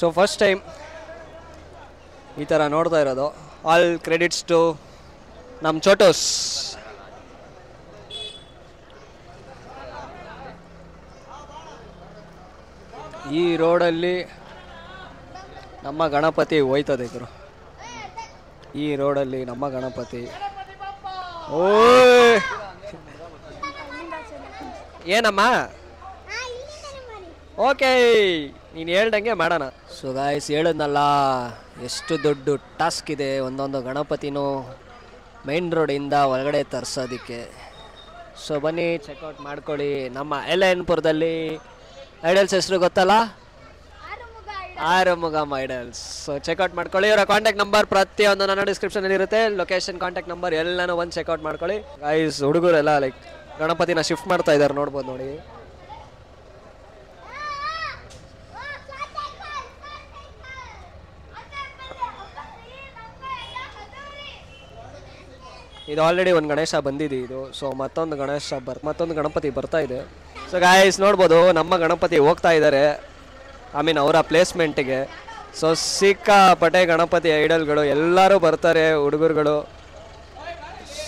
ಸೊ ಫಸ್ಟ್ ಟೈಮ್ ಈ ಥರ ನೋಡ್ತಾ ಇರೋದು. ಆಲ್ ಕ್ರೆಡಿಟ್ಸ್ ಟು ನಮ್ಮ ಚೋಟೋಸ್. ಈ ರೋಡಲ್ಲಿ ನಮ್ಮ ಗಣಪತಿ ಹೋಯ್ತದೆ ಗುರು. ಈ ರೋಡಲ್ಲಿ ನಮ್ಮ ಗಣಪತಿ. ಓಯ್ ಏನಮ್ಮ, ಓಕೆ ನೀನು ಹೇಳ್ದಂಗೆ ಮಾಡೋಣ. ಸೊ ಗಾಯ್ಸ್ ಹೇಳಿದ್ನಲ್ಲ ಎಷ್ಟು ದೊಡ್ಡ ಟಾಸ್ಕ್ ಇದೆ ಒಂದೊಂದು ಗಣಪತಿನೂ ಮೈನ್ ರೋಡಿಂದ ಒಳಗಡೆ ತರಿಸೋದಕ್ಕೆ. ಸೊ ಬನ್ನಿ ಚೆಕ್ಔಟ್ ಮಾಡ್ಕೊಳ್ಳಿ. ನಮ್ಮ ಎಲ್ಎನ್ಪುರದಲ್ಲಿ ಐಡಲ್ಸ್ ಹೆಸರು ಗೊತ್ತಲ್ಲ, ಆರುಮುಗಂ ಐಡಲ್ಸ್. ಸೊ ಚೆಕ್ಔಟ್ ಮಾಡ್ಕೊಳ್ಳಿ. ಇವರ ಕಾಂಟ್ಯಾಕ್ಟ್ ನಂಬರ್ ಪ್ರತಿಯೊಂದು ನನ್ನ ಡಿಸ್ಕ್ರಿಪ್ಷನಲ್ಲಿ ಇರುತ್ತೆ. ಲೊಕೇಶನ್, ಕಾಂಟ್ಯಾಕ್ಟ್ ನಂಬರ್ ಎಲ್ಲನೂ ಒಂದು ಚೆಕ್ಔಟ್ ಮಾಡ್ಕೊಳ್ಳಿ. ಗೈಸ್ ಹುಡುಗರೆಲ್ಲ ಲೈಕ್ ಗಣಪತಿನ ಶಿಫ್ಟ್ ಮಾಡ್ತಾ ಇದ್ದಾರೆ ನೋಡ್ಬೋದು ನೋಡಿ. ಇದು ಆಲ್ರೆಡಿ ಒಂದು ಗಣೇಶ ಬಂದಿದೆ ಇದು. ಸೊ ಮತ್ತೊಂದು ಗಣಪತಿ ಬರ್ತಾ ಇದೆ. ಸೊ ಗಾಯ್ಸ್ ನೋಡ್ಬೋದು ನಮ್ಮ ಗಣಪತಿ ಹೋಗ್ತಾ ಇದ್ದಾರೆ, ಐ ಮೀನ್ ಅವರ ಪ್ಲೇಸ್ಮೆಂಟಿಗೆ. ಸೊ ಸಿಕ್ಕಾಪಟ್ಟೆ ಗಣಪತಿ ಐಡಲ್ಗಳು ಎಲ್ಲರೂ ಬರ್ತಾರೆ ಹುಡುಗರುಗಳು.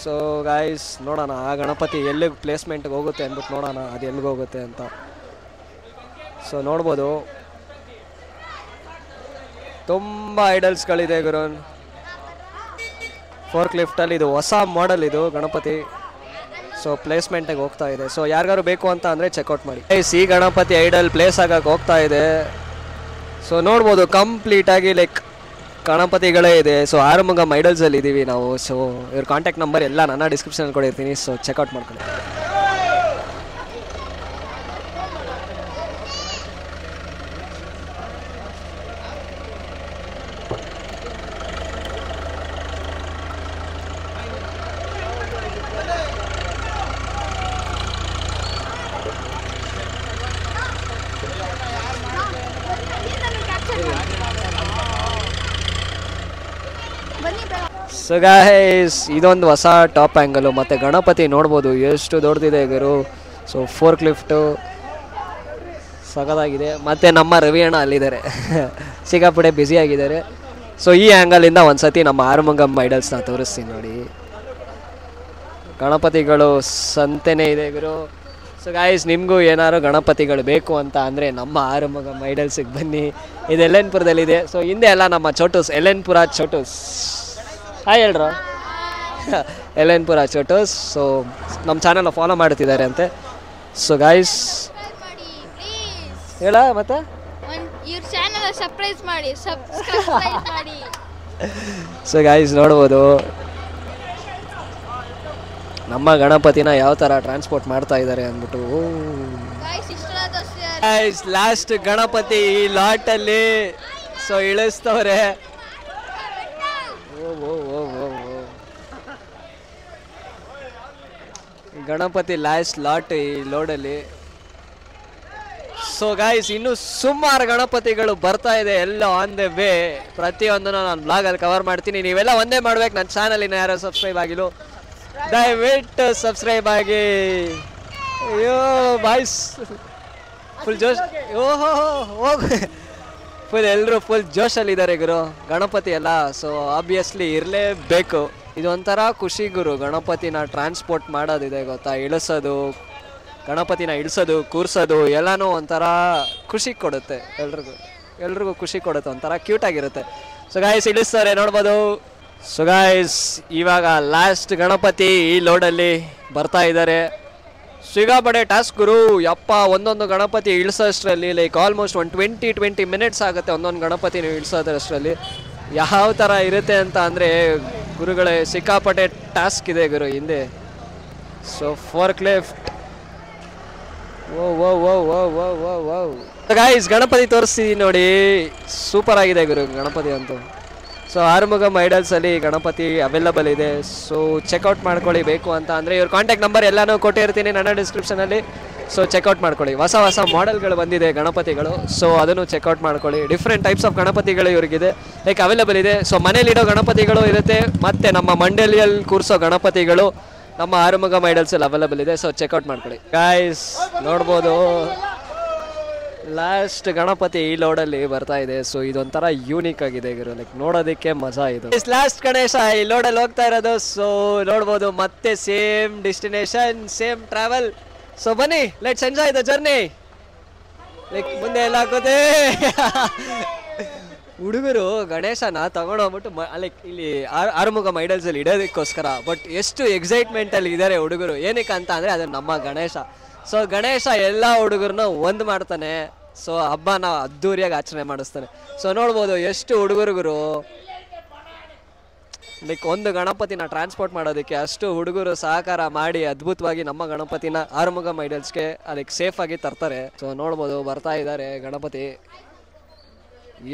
ಸೊ ಗಾಯ್ಸ್ ನೋಡೋಣ ಆ ಗಣಪತಿ ಎಲ್ಲಿಗೆ ಪ್ಲೇಸ್ಮೆಂಟ್ಗೆ ಹೋಗುತ್ತೆ ಅಂದ್ಬಿಟ್ಟು ನೋಡೋಣ ಅದು ಎಲ್ಲಿಗೆ ಹೋಗುತ್ತೆ ಅಂತ. ಸೊ ನೋಡ್ಬೋದು ತುಂಬ ಐಡಲ್ಸ್ಗಳಿದೆ ಗುರು. ಫೋರ್ಕ್ ಲಿಫ್ಟಲ್ಲಿ ಇದು ಹೊಸ ಮಾಡೆಲ್ ಇದು ಗಣಪತಿ. ಸೊ ಪ್ಲೇಸ್ಮೆಂಟಿಗೆ ಹೋಗ್ತಾ ಇದೆ. ಸೊ ಯಾರಿಗಾರು ಬೇಕು ಅಂತ ಅಂದರೆ ಚೆಕ್ಔಟ್ ಮಾಡಿ. ಈ ಗಣಪತಿ ಐಡಲ್ ಪ್ಲೇಸ್ ಆಗಕ್ಕೆ ಹೋಗ್ತಾ ಇದೆ. ಸೊ ನೋಡ್ಬೋದು ಕಂಪ್ಲೀಟಾಗಿ ಲೈಕ್ ಗಣಪತಿಗಳೇ ಇದೆ. ಸೊ ಆರುಮುಗಂ ಐಡಲ್ಸಲ್ಲಿ ಇದ್ದೀವಿ ನಾವು. ಸೊ ಇವ್ರ ಕಾಂಟ್ಯಾಕ್ಟ್ ನಂಬರ್ ಎಲ್ಲ ನನ್ನ ಡಿಸ್ಕ್ರಿಪ್ಷನಲ್ಲಿ ಕೊಡಿರ್ತೀನಿ. ಸೊ ಚೆಕ್ಔಟ್ ಮಾಡ್ಕೊಳ್ಳಿ. ಸೊ ಗೈಸ್ ಇದೊಂದು ಹೊಸ ಟಾಪ್ ಆ್ಯಂಗಲು ಮತ್ತು ಗಣಪತಿ ನೋಡ್ಬೋದು ಎಷ್ಟು ದೊಡ್ಡದಿದೆ ಗುರು. ಸೊ ಫೋರ್ಕ್ ಲಿಫ್ಟು ಸಖತ್ತಾಗಿದೆ. ಮತ್ತು ನಮ್ಮ ರವಿ ಅಣ್ಣ ಅಲ್ಲಿದ್ದಾರೆ ಸಿಕ್ಕಾಪಟ್ಟೆ ಬ್ಯುಸಿಯಾಗಿದ್ದಾರೆ. ಸೊ ಈ ಆ್ಯಂಗಲಿಂದ ಒಂದು ಸತಿ ನಮ್ಮ ಆರುಮುಗಂ ಐಡಲ್ಸ್ನ ತೋರಿಸ್ತೀನಿ ನೋಡಿ. ಗಣಪತಿಗಳು ಸಂತೆನೇ ಇದೆ ಗುರು. ಸೊ ಗಾಯ್ಸ್ ನಿಮಗೂ ಏನಾದ್ರು ಗಣಪತಿಗಳು ಬೇಕು ಅಂತ ಅಂದರೆ ನಮ್ಮ ಆರುಮುಗಂ ಐಡಲ್ಸಿಗೆ ಬನ್ನಿ. ಇದು ಯಲ್ಲೆನ್ಪುರದಲ್ಲಿದೆ. ಸೊ ಹಿಂದೆ ಎಲ್ಲ ನಮ್ಮ ಚೋಟೂಸ್ ಯಲ್ಲೆನ್ಪುರ ಚೋಟೂಸ್ ಹಾಯ್ ಹೇಳ್ರ ಯಲ್ಲೆನ್ಪುರ ಚೋಟೂಸ್. ಸೊ ನಮ್ಮ ಚಾನಲ್ನ ಫಾಲೋ ಮಾಡ್ತಿದ್ದಾರೆ ಅಂತೆ. ಸೊ ಗಾಯ್ಸ್ ಹೇಳ ಮತ್ತೆ ಇವ್ರ ಚಾನೆಲ್ ಸಬ್ಸ್ಕ್ರೈಬ್ ಮಾಡಿ ಸಬ್ಸ್ಕ್ರೈಬ್ ಮಾಡಿ. ಸೊ ಗಾಯ್ಸ್ ನೋಡ್ಬೋದು ನಮ್ಮ ಗಣಪತಿನ ಯಾವ ಥರ ಟ್ರಾನ್ಸ್ಪೋರ್ಟ್ ಮಾಡ್ತಾ ಇದ್ದಾರೆ ಅಂದ್ಬಿಟ್ಟು. ಗಾಯ್ಸ್ ಲಾಸ್ಟ್ ಗಣಪತಿ ಈ ಲಾಟಲ್ಲಿ ಸೊ ಇಳಿಸ್ತವ್ರೆ. ಗಣಪತಿ ಲಾಸ್ಟ್ ಲಾಟ್ ಈ ಲೋಡಲ್ಲಿ. ಸೊ ಗಾಯ್ಸ್ ಇನ್ನು ಸುಮಾರು ಗಣಪತಿಗಳು ಬರ್ತಾ ಇದೆ ಎಲ್ಲ ಆನ್ ದ ವೇ. ಪ್ರತಿಯೊಂದನ್ನು ನಾನು ಬ್ಲಾಗಲ್ಲಿ ಕವರ್ ಮಾಡ್ತೀನಿ. ನೀವೆಲ್ಲ ಒಂದೇ ಮಾಡ್ಬೇಕು, ನನ್ನ ಚಾನಲಿನ ಯಾರು ಸಬ್ಸ್ಕ್ರೈಬ್ ಆಗಿಲ್ಲ ದಯವಿಟ್ಟು ಸಬ್ಸ್ಕ್ರೈಬ್ ಆಗಿ. ಅಯ್ಯೋ ಬಾಯ್ಸ್ ಫುಲ್ ಜೋಶ್. ಓಹೋ ಹೋಗು ಫುಲ್ ಎಲ್ಲರೂ ಫುಲ್ ಜೋಶಲ್ಲಿದ್ದಾರೆ ಗುರು. ಗಣಪತಿ ಎಲ್ಲ ಸೊ ಆಬ್ವಿಯಸ್ಲಿ ಇರಲೇಬೇಕು. ಇದೊಂಥರ ಖುಷಿ ಗುರು. ಗಣಪತಿನ ಟ್ರಾನ್ಸ್ಪೋರ್ಟ್ ಮಾಡೋದಿದೆ ಗೊತ್ತಾ, ಇಳಿಸೋದು, ಗಣಪತಿನ ಇಳಿಸೋದು ಕೂರಿಸೋದು ಎಲ್ಲನೂ ಒಂಥರ ಖುಷಿ ಕೊಡುತ್ತೆ. ಎಲ್ರಿಗೂ ಖುಷಿ ಕೊಡುತ್ತೆ, ಒಂಥರ ಕ್ಯೂಟಾಗಿರುತ್ತೆ. ಸೊ ಗಾಯ್ಸ್ ಇಳಿಸ್ತಾರೆ ನೋಡ್ಬೋದು. ಸೊ ಗಾಯ್ಸ್ ಇವಾಗ ಲಾಸ್ಟ್ ಗಣಪತಿ ಈ ಲೋಡಲ್ಲಿ ಬರ್ತಾ ಇದ್ದಾರೆ. ಸಿಗಾಬಡೆ ಟಾಸ್ಕ್ ಗುರು. ಯಪ್ಪ ಒಂದೊಂದು ಗಣಪತಿ ಇಳಿಸೋಷ್ಟರಲ್ಲಿ ಲೈಕ್ ಆಲ್ಮೋಸ್ಟ್ ಒಂದು 20 ಮಿನಿಟ್ಸ್ ಆಗುತ್ತೆ ಒಂದೊಂದು ಗಣಪತಿನ ಇಳಿಸೋದ್ರಷ್ಟರಲ್ಲಿ. ಯಾವ ಥರ ಇರುತ್ತೆ ಅಂತ ಅಂದರೆ ಗುರುಗಳೇ ಸಿಕ್ಕಾಪಟ್ಟೆ ಟಾಸ್ಕ್ ಇದೆ ಗುರು ಹಿಂದೆ. So fork lift guys Ganapati ತೋರಿಸ್ತಿದ್ದೀನಿ ನೋಡಿ. ಸೂಪರ್ ಆಗಿದೆ ಗುರು ಗಣಪತಿ ಅಂತೂ. ಸೊ ಆರುಮುಗಂ ಐಡಲ್ಸಲ್ಲಿ ಗಣಪತಿ ಅವೈಲಬಲ್ ಇದೆ. ಸೊ ಚೆಕ್ಔಟ್ ಮಾಡ್ಕೊಳ್ಳಿ ಬೇಕು ಅಂತ ಅಂದರೆ ಇವ್ರ ಕಾಂಟ್ಯಾಕ್ಟ್ ನಂಬರ್ ಎಲ್ಲನೂ ಕೊಟ್ಟಿರ್ತೀನಿ ನನ್ನ ಡಿಸ್ಕ್ರಿಪ್ಷನಲ್ಲಿ. ಸೊ ಚೆಕ್ಔಟ್ ಮಾಡ್ಕೊಳ್ಳಿ. ಹೊಸ ಹೊಸ ಮಾಡೆಲ್ಗಳು ಬಂದಿದೆ ಗಣಪತಿಗಳು. ಸೊ ಅದನ್ನು ಚೆಕ್ಔಟ್ ಮಾಡ್ಕೊಳ್ಳಿ. ಡಿಫ್ರೆಂಟ್ ಟೈಪ್ಸ್ ಆಫ್ ಗಣಪತಿಗಳು ಇವ್ರಿಗಿದೆ ಲೈಕ್ ಅವೈಲಬಲ್ ಇದೆ. ಸೊ ಮನೇಲಿಡೋ ಗಣಪತಿಗಳು ಇರುತ್ತೆ ಮತ್ತು ನಮ್ಮ ಮಂಡಳಿಯಲ್ಲಿ ಕೂರಿಸೋ ಗಣಪತಿಗಳು ನಮ್ಮ ಆರುಮುಗಂ ಐಡಲ್ಸಲ್ಲಿ ಅವೈಲಬಲ್ ಇದೆ. ಸೊ ಚೆಕ್ಔಟ್ ಮಾಡ್ಕೊಳ್ಳಿ ಗಾಯ್ಸ್. ನೋಡ್ಬೋದು ಲಾಸ್ಟ್ ಗಣಪತಿ ಈ ಲೋಡಲ್ಲಿ ಬರ್ತಾ ಇದೆ. ಸೊ ಇದೊಂಥರ ಯೂನಿಕ್ ಆಗಿದೆ ಗುರು, ಲೈಕ್ ನೋಡೋದಕ್ಕೆ ಮಜಾ ಇದು. ಲಾಸ್ಟ್ ಗಣೇಶ ಈ ಲೋಡಲ್ಲಿ ಹೋಗ್ತಾ ಇರೋದು. ಸೊ ನೋಡ್ಬೋದು ಮತ್ತೆ same destination same travel. So ಬನ್ನಿ let's enjoy the journey. Like ಮುಂದೆ ಎಲ್ಲ ಹಾಕೋದೆ ಹುಡುಗರು ಗಣೇಶನ ತಗೊಂಡೋಗ್ಬಿಟ್ಟು ಲೈಕ್ ಇಲ್ಲಿ ಆರುಮುಗಂ ಐಡಲ್ಸಲ್ಲಿ ಇಡೋದಕ್ಕೋಸ್ಕರ. ಬಟ್ ಎಷ್ಟು ಎಕ್ಸೈಟ್ಮೆಂಟಲ್ಲಿ ಇದ್ದಾರೆ ಹುಡುಗರು. ಏನಕ್ಕೆ ಅಂತ ಅಂದರೆ ಅದು ನಮ್ಮ ಗಣೇಶ. ಸೊ ಗಣೇಶ ಎಲ್ಲ ಹುಡುಗರನ್ನ ಒಂದು ಮಾಡ್ತಾನೆ. ಸೊ ಹಬ್ಬನ ಅದ್ದೂರಿಯಾಗಿ ಆಚರಣೆ ಮಾಡಿಸ್ತಾನೆ. ಸೊ ನೋಡ್ಬೋದು ಎಷ್ಟು ಹುಡುಗರುಗಳು ಲೈಕ್ ಒಂದು ಗಣಪತಿನ ಟ್ರಾನ್ಸ್ಪೋರ್ಟ್ ಮಾಡೋದಕ್ಕೆ ಅಷ್ಟು ಹುಡುಗರು ಸಹಕಾರ ಮಾಡಿ ಅದ್ಭುತವಾಗಿ ನಮ್ಮ ಗಣಪತಿನ ಆರುಮುಗಂ ಐಡಲ್ಸ್ಗೆ ಲೈಕ್ ಸೇಫಾಗಿ ತರ್ತಾರೆ. ಸೊ ನೋಡ್ಬೋದು ಬರ್ತಾ ಇದ್ದಾರೆ ಗಣಪತಿ.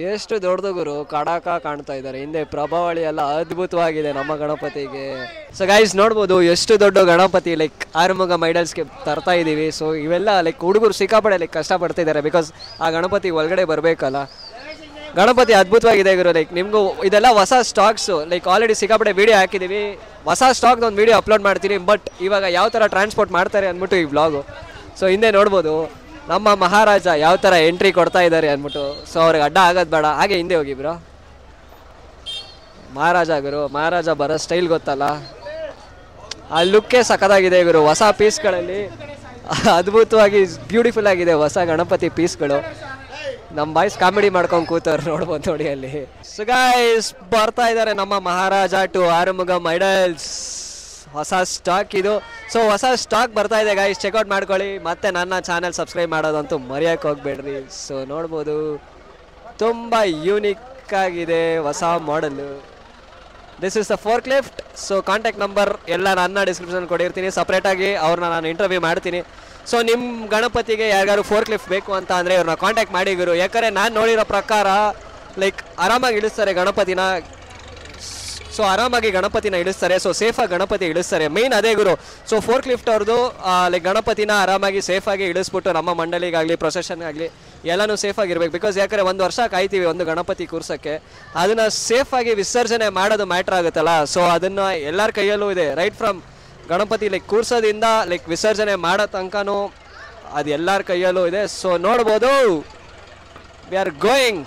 ಎಷ್ಟು ದೊಡ್ಡದು ಗುರು, ಕಡಾಕ ಕಾಣ್ತಾ ಇದ್ದಾರೆ. ಹಿಂದೆ ಪ್ರಭಾವಳಿ ಎಲ್ಲ ಅದ್ಭುತವಾಗಿದೆ ನಮ್ಮ ಗಣಪತಿಗೆ. ಸೊ ಗೈಸ್ ನೋಡ್ಬೋದು ಎಷ್ಟು ದೊಡ್ಡ ಗಣಪತಿ ಲೈಕ್ ಆರುಮುಗಂ ಐಡಲ್ಸ್ಗೆ ತರ್ತಾ ಇದ್ದೀವಿ. ಸೊ ಇವೆಲ್ಲ ಲೈಕ್ ಹುಡುಗರು ಸಿಕ್ಕಾಪಡೆ ಲೈಕ್ ಕಷ್ಟಪಡ್ತಿದ್ದಾರೆ ಬಿಕಾಸ್ ಆ ಗಣಪತಿ ಒಳಗಡೆ ಬರಬೇಕಲ್ಲ. ಗಣಪತಿ ಅದ್ಭುತವಾಗಿದೆ ಗುರು. ಲೈಕ್ ನಿಮಗೂ ಇದೆಲ್ಲ ಹೊಸ ಸ್ಟಾಕ್ಸು ಲೈಕ್ ಆಲ್ರೆಡಿ ಸಿಕ್ಕಾಪಡೆ ವೀಡಿಯೋ ಹಾಕಿದ್ದೀವಿ. ಹೊಸ ಸ್ಟಾಕ್ದು ಒಂದು ವೀಡಿಯೋ ಅಪ್ಲೋಡ್ ಮಾಡ್ತೀನಿ. ಬಟ್ ಇವಾಗ ಯಾವ ಥರ ಟ್ರಾನ್ಸ್ಪೋರ್ಟ್ ಮಾಡ್ತಾರೆ ಅಂದ್ಬಿಟ್ಟು ಈ ವ್ಲಾಗು. ಸೊ ಹಿಂದೆ ನೋಡ್ಬೋದು ನಮ್ಮ ಮಹಾರಾಜ ಯಾವ ಥರ ಎಂಟ್ರಿ ಕೊಡ್ತಾ ಇದ್ದಾರೆ ಅಂದ್ಬಿಟ್ಟು. ಸೊ ಅವ್ರಿಗೆ ಅಡ್ಡ ಆಗೋದು ಬೇಡ, ಹಾಗೆ ಹಿಂದೆ ಹೋಗಿ ಬ್ರೋ. ಮಹಾರಾಜ ಗುರು, ಮಹಾರಾಜ ಬರೋ ಸ್ಟೈಲ್ ಗೊತ್ತಲ್ಲ, ಆ ಲುಕ್ಕೇ ಸಖತ್ತಾಗಿದೆ ಗುರು. ಹೊಸ ಪೀಸ್ಗಳಲ್ಲಿ ಅದ್ಭುತವಾಗಿ ಬ್ಯೂಟಿಫುಲ್ ಆಗಿದೆ ಹೊಸ ಗಣಪತಿ ಪೀಸ್ಗಳು. ನಮ್ಮ ಬಾಯ್ಸ್ ಕಾಮಿಡಿ ಮಾಡ್ಕೊಂಡು ಕೂತವ್ರು ನೋಡ್ಬೋದು ನೋಡಿ ಅಲ್ಲಿ. ಸೊ ಗೈಸ್ ಬರ್ತಾ ಇದ್ದಾರೆ ನಮ್ಮ ಮಹಾರಾಜ ಟು ಆರುಮುಗಂ ಐಡಲ್ಸ್. ಹೊಸ ಸ್ಟಾಕ್ ಇದು. ಸೊ ಹೊಸ ಸ್ಟಾಕ್ ಬರ್ತಾ ಇದೆ ಗೈಸ್, ಚೆಕ್ಔಟ್ ಮಾಡ್ಕೊಳ್ಳಿ. ಮತ್ತು ನನ್ನ ಚಾನಲ್ ಸಬ್ಸ್ಕ್ರೈಬ್ ಮಾಡೋದಂತೂ ಮರೆಯೋಕ್ಕೆ ಹೋಗ್ಬೇಡ್ರಿ. ಸೊ ನೋಡ್ಬೋದು ತುಂಬ ಯೂನಿಕ್ ಆಗಿದೆ ಹೊಸ ಮಾಡಲು. This is the fork lift. So contact number ಎಲ್ಲ ನನ್ನ ಡಿಸ್ಕ್ರಿಪ್ಷನ್ ಕೊಟ್ಟಿರ್ತೀನಿ. ಸಪ್ರೇಟಾಗಿ ಅವ್ರನ್ನ ನಾನು ಇಂಟರ್ವ್ಯೂ ಮಾಡ್ತೀನಿ. ಸೊ ನಿಮ್ಮ ಗಣಪತಿಗೆ ಯಾರಿಗಾರು ಫೋರ್ಕ್ ಲಿಫ್ಟ್ ಬೇಕು ಅಂತ ಅಂದರೆ ಇವ್ರನ್ನ ಕಾಂಟ್ಯಾಕ್ಟ್ ಮಾಡಿ ಗುರು. ಯಾಕಂದರೆ ನಾನು ನೋಡಿರೋ ಪ್ರಕಾರ ಲೈಕ್ ಆರಾಮಾಗಿ ಇಳಿಸ್ತಾರೆ ಗಣಪತಿನ. ಸೊ ಆರಾಮಾಗಿ ಗಣಪತಿನ ಇಳಿಸ್ತಾರೆ. ಸೊ ಸೇಫಾಗಿ ಗಣಪತಿ ಇಳಿಸ್ತಾರೆ, ಮೇನ್ ಅದೇ ಗುರು. ಸೊ ಫೋರ್ಕ್ ಲಿಫ್ಟ್ ಅವ್ರದ್ದು ಲೈಕ್ ಗಣಪತಿನ ಆರಾಮಾಗಿ ಸೇಫಾಗಿ ಇಳಿಸ್ಬಿಟ್ಟು ನಮ್ಮ ಮಂಡಳಿಗಾಗಲಿ ಪ್ರೊಸೆಷನ್ಗಾಗಲಿ ಎಲ್ಲನೂ ಸೇಫಾಗಿರ್ಬೇಕು. ಬಿಕಾಸ್ ಯಾಕಂದರೆ ಒಂದು ವರ್ಷ ಕಾಯ್ತೀವಿ ಒಂದು ಗಣಪತಿ ಕೂರ್ಸೋಕ್ಕೆ, ಅದನ್ನು ಸೇಫಾಗಿ ವಿಸರ್ಜನೆ ಮಾಡೋದು ಮ್ಯಾಟ್ರ್ ಆಗುತ್ತಲ್ಲ. ಸೊ ಅದನ್ನು ಎಲ್ಲರ ಕೈಯಲ್ಲೂ ಇದೆ, ರೈಟ್ ಫ್ರಮ್ ಗಣಪತಿ ಲೈಕ್ ಕೂರ್ಸೋದಿಂದ ಲೈಕ್ ವಿಸರ್ಜನೆ ಮಾಡೋ ತನಕನೂ ಅದು ಎಲ್ಲರ ಕೈಯಲ್ಲೂ ಇದೆ. ಸೊ ನೋಡ್ಬೋದು, ವಿ ಆರ್ ಗೋಯಿಂಗ್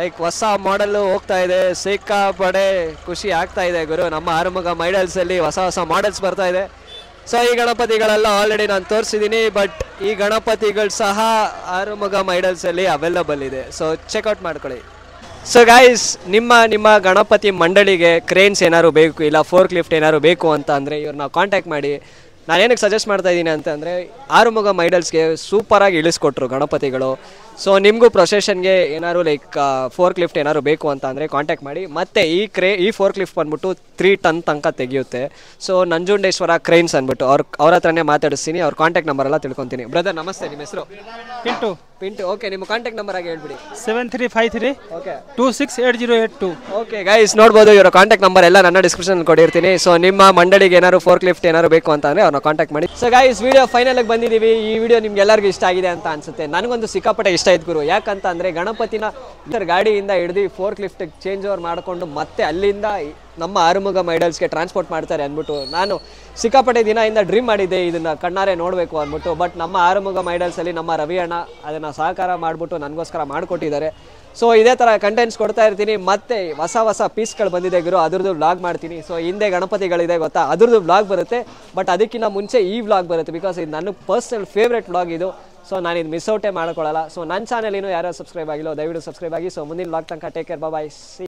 ಲೈಕ್ ಹೊಸ ಮಾಡೆಲ್ಲು ಹೋಗ್ತಾ ಇದೆ. ಸಿಕ್ಕಾಪಡೆ ಖುಷಿ ಆಗ್ತಾ ಇದೆ ಗುರು. ನಮ್ಮ ಆರುಮುಗ ಮೈಡಲ್ಸಲ್ಲಿ ಹೊಸ ಹೊಸ ಮಾಡೆಲ್ಸ್ ಬರ್ತಾ ಇದೆ. ಸೊ ಈ ಗಣಪತಿಗಳೆಲ್ಲ ಆಲ್ರೆಡಿ ನಾನು ತೋರಿಸಿದ್ದೀನಿ, ಬಟ್ ಈ ಗಣಪತಿಗಳು ಸಹ ಆರುಮುಗ ಮೈಡಲ್ಸಲ್ಲಿ ಅವೈಲಬಲ್ ಇದೆ. ಸೊ ಚೆಕ್ಔಟ್ ಮಾಡ್ಕೊಳ್ಳಿ. ಸೊ ಗೈಸ್, ನಿಮ್ಮ ಗಣಪತಿ ಮಂಡಳಿಗೆ ಕ್ರೇನ್ಸ್ ಏನಾದ್ರು ಬೇಕು, ಇಲ್ಲ ಫೋರ್ಕ್ ಲಿಫ್ಟ್ ಏನಾದ್ರು ಬೇಕು ಅಂತ ಅಂದರೆ ಇವ್ರನ್ನ ಕಾಂಟ್ಯಾಕ್ಟ್ ಮಾಡಿ. ನಾನೇನಕ್ಕೆ ಸಜೆಸ್ಟ್ ಮಾಡ್ತಾ ಇದ್ದೀನಿ ಅಂತಂದರೆ, ಆರುಮುಗ ಮೈಡಲ್ಸ್ಗೆ ಸೂಪರಾಗಿ ಇಳಿಸ್ಕೊಟ್ರು ಗಣಪತಿಗಳು. ಸೊ ನಿಮಗೂ ಪ್ರೊಸೆಷನ್ಗೆ ಏನಾದ್ರು ಲೈಕ್ ಫೋರ್ಕ್ ಲಿಫ್ಟ್ ಏನಾದ್ರು ಬೇಕು ಅಂತ ಅಂದರೆ ಕಾಂಟ್ಯಾಕ್ಟ್ ಮಾಡಿ. ಮತ್ತು ಈ ಫೋರ್ಕ್ ಲಿಫ್ಟ್ ಬಂದ್ಬಿಟ್ಟು 3 ಟನ್ ತನಕ ತೆಗೆಯುತ್ತೆ. ಸೊ ನಂಜುಂಡೇಶ್ವರ ಕ್ರೈನ್ಸ್ ಅಂದ್ಬಿಟ್ಟು ಅವ್ರ ಹತ್ರನೇ ಮಾತಾಡಿಸ್ತೀನಿ. ಅವ್ರ ಕಾಂಟ್ಯಾಕ್ಟ್ ನಂಬರ್ ಎಲ್ಲ ತಿಳ್ಕೊತೀನಿ. ಬ್ರದರ್ ನಮಸ್ತೆ, ನಿಮ್ಮ ಹೆಸರು? ಪಿಂಟು. ಓಕೆ, ನಿಮ್ಮ ಕಾಂಟ್ಯಾಕ್ಟ್ ನಂಬರ್ ಆಗಿ ಹೇಳ್ಬಿಡಿ. 7353 ಓಕೆ 268082. ಓಕೆ ಗೈಸ್, ನೋಡ್ಬೋದು ಇವರ ಕಾಂಟ್ಯಾಕ್ಟ್ ನಂಬರ್ ಎಲ್ಲ ನನ್ನ ಡಿಸ್ಕ್ರಿಪ್ಷನ್ ಕೊಟ್ಟಿರ್ತೀನಿ. ಸೊ ನಿಮ್ಮ ಮಂಡಳಿಗೆ ಏನಾದ್ರು ಫೋರ್ಕ್ ಲಿಫ್ಟ್ ಏನಾದ್ರು ಬೇಕು ಅಂತ ಅಂದರೆ ಅವ್ರನ್ನ ಕಾಂಟ್ಯಾಕ್ಟ್ ಮಾಡಿ. ಸೊ ಗೈಸ್, ವಿಡಿಯೋ ಫೈನಲ್ಗೆ ಬಂದಿದ್ದೀವಿ. ಈ ವಿಡಿಯೋ ನಿಮ್ಗೆ ಎಲ್ಲರಿಗೂ ಇಷ್ಟ ಆಗಿದೆ ಅಂತ ಅನ್ಸುತ್ತೆ. ನನಗೊಂದು ಸಿಕ್ಕಾಪಟ್ಟೆ ಇಷ್ಟ ಆಯ್ತು ಗುರು. ಯಾಕಂತ ಅಂದರೆ ಗಣಪತಿನ ಗಾಡಿಯಿಂದ ಹಿಡಿದು ಫೋರ್ಕ್ ಲಿಫ್ಟಿಗೆ ಚೇಂಜ್ ಓವರ್ ಮಾಡಿಕೊಂಡು ಮತ್ತೆ ಅಲ್ಲಿಂದ ನಮ್ಮ ಆರುಮುಗ ಮೈಡಲ್ಸ್ಗೆ ಟ್ರಾನ್ಸ್ಪೋರ್ಟ್ ಮಾಡ್ತಾರೆ ಅಂದ್ಬಿಟ್ಟು ನಾನು ಸಿಕ್ಕಾಪಟ್ಟೆ ದಿನದಿಂದ ಡ್ರೀಮ್ ಮಾಡಿದ್ದೆ ಇದನ್ನು ಕಣ್ಣಾರೆ ನೋಡಬೇಕು ಅಂದ್ಬಿಟ್ಟು. ಬಟ್ ನಮ್ಮ ಆರುಮುಗ ಮೈಡಲ್ಸಲ್ಲಿ ನಮ್ಮ ರವಿ ಅಣ್ಣ ಅದನ್ನು ಸಹಕಾರ ಮಾಡಿಬಿಟ್ಟು ನನಗೋಸ್ಕರ ಮಾಡಿಕೊಟ್ಟಿದ್ದಾರೆ. ಸೊ ಇದೇ ಥರ ಕಂಟೆಂಟ್ಸ್ ಕೊಡ್ತಾ ಇರ್ತೀನಿ. ಮತ್ತು ಹೊಸ ಪೀಸ್ಗಳು ಬಂದಿದೆ ಗುರು, ಅದ್ರದ್ದು ವ್ಲಾಗ್ ಮಾಡ್ತೀನಿ. ಸೊ ಹಿಂದೆ ಗಣಪತಿಗಳಿದೆ ಗೊತ್ತಾ, ಅದ್ರದ್ದು ವ್ಲಾಗ್ ಬರುತ್ತೆ. ಬಟ್ ಅದಕ್ಕಿಂತ ಮುಂಚೆ ಈ ವ್ಲಾಗ್ ಬರುತ್ತೆ, ಬಿಕಾಸ್ ಇದು ನನ್ನ ಪರ್ಸ್ನಲ್ ಫೇವ್ರೆಟ್ ವ್ಲಾಗ್ ಇದು. ಸೊ ನಾನು ಇದು ಮಿಸ್ ಔಟೇ ಮಾಡ್ಕೊಳ್ಳಲ್ಲ. ಸೊ ನನ್ನ ಚಾನಲ್ ಯಾರು ಸಬ್ಸ್ಕ್ರೈಬ್ ಆಗಿಲ್ಲ, ದಯವಿಟ್ಟು ಸಬ್ಸ್ಕ್ರೈಬ್ ಆಗಿ. ಸೊ ಮುಂದಿನ ವ್ಲಾಗ್ ತನಕ ಟೇಕ್ ಕೇರ್, ಬಾಯ್.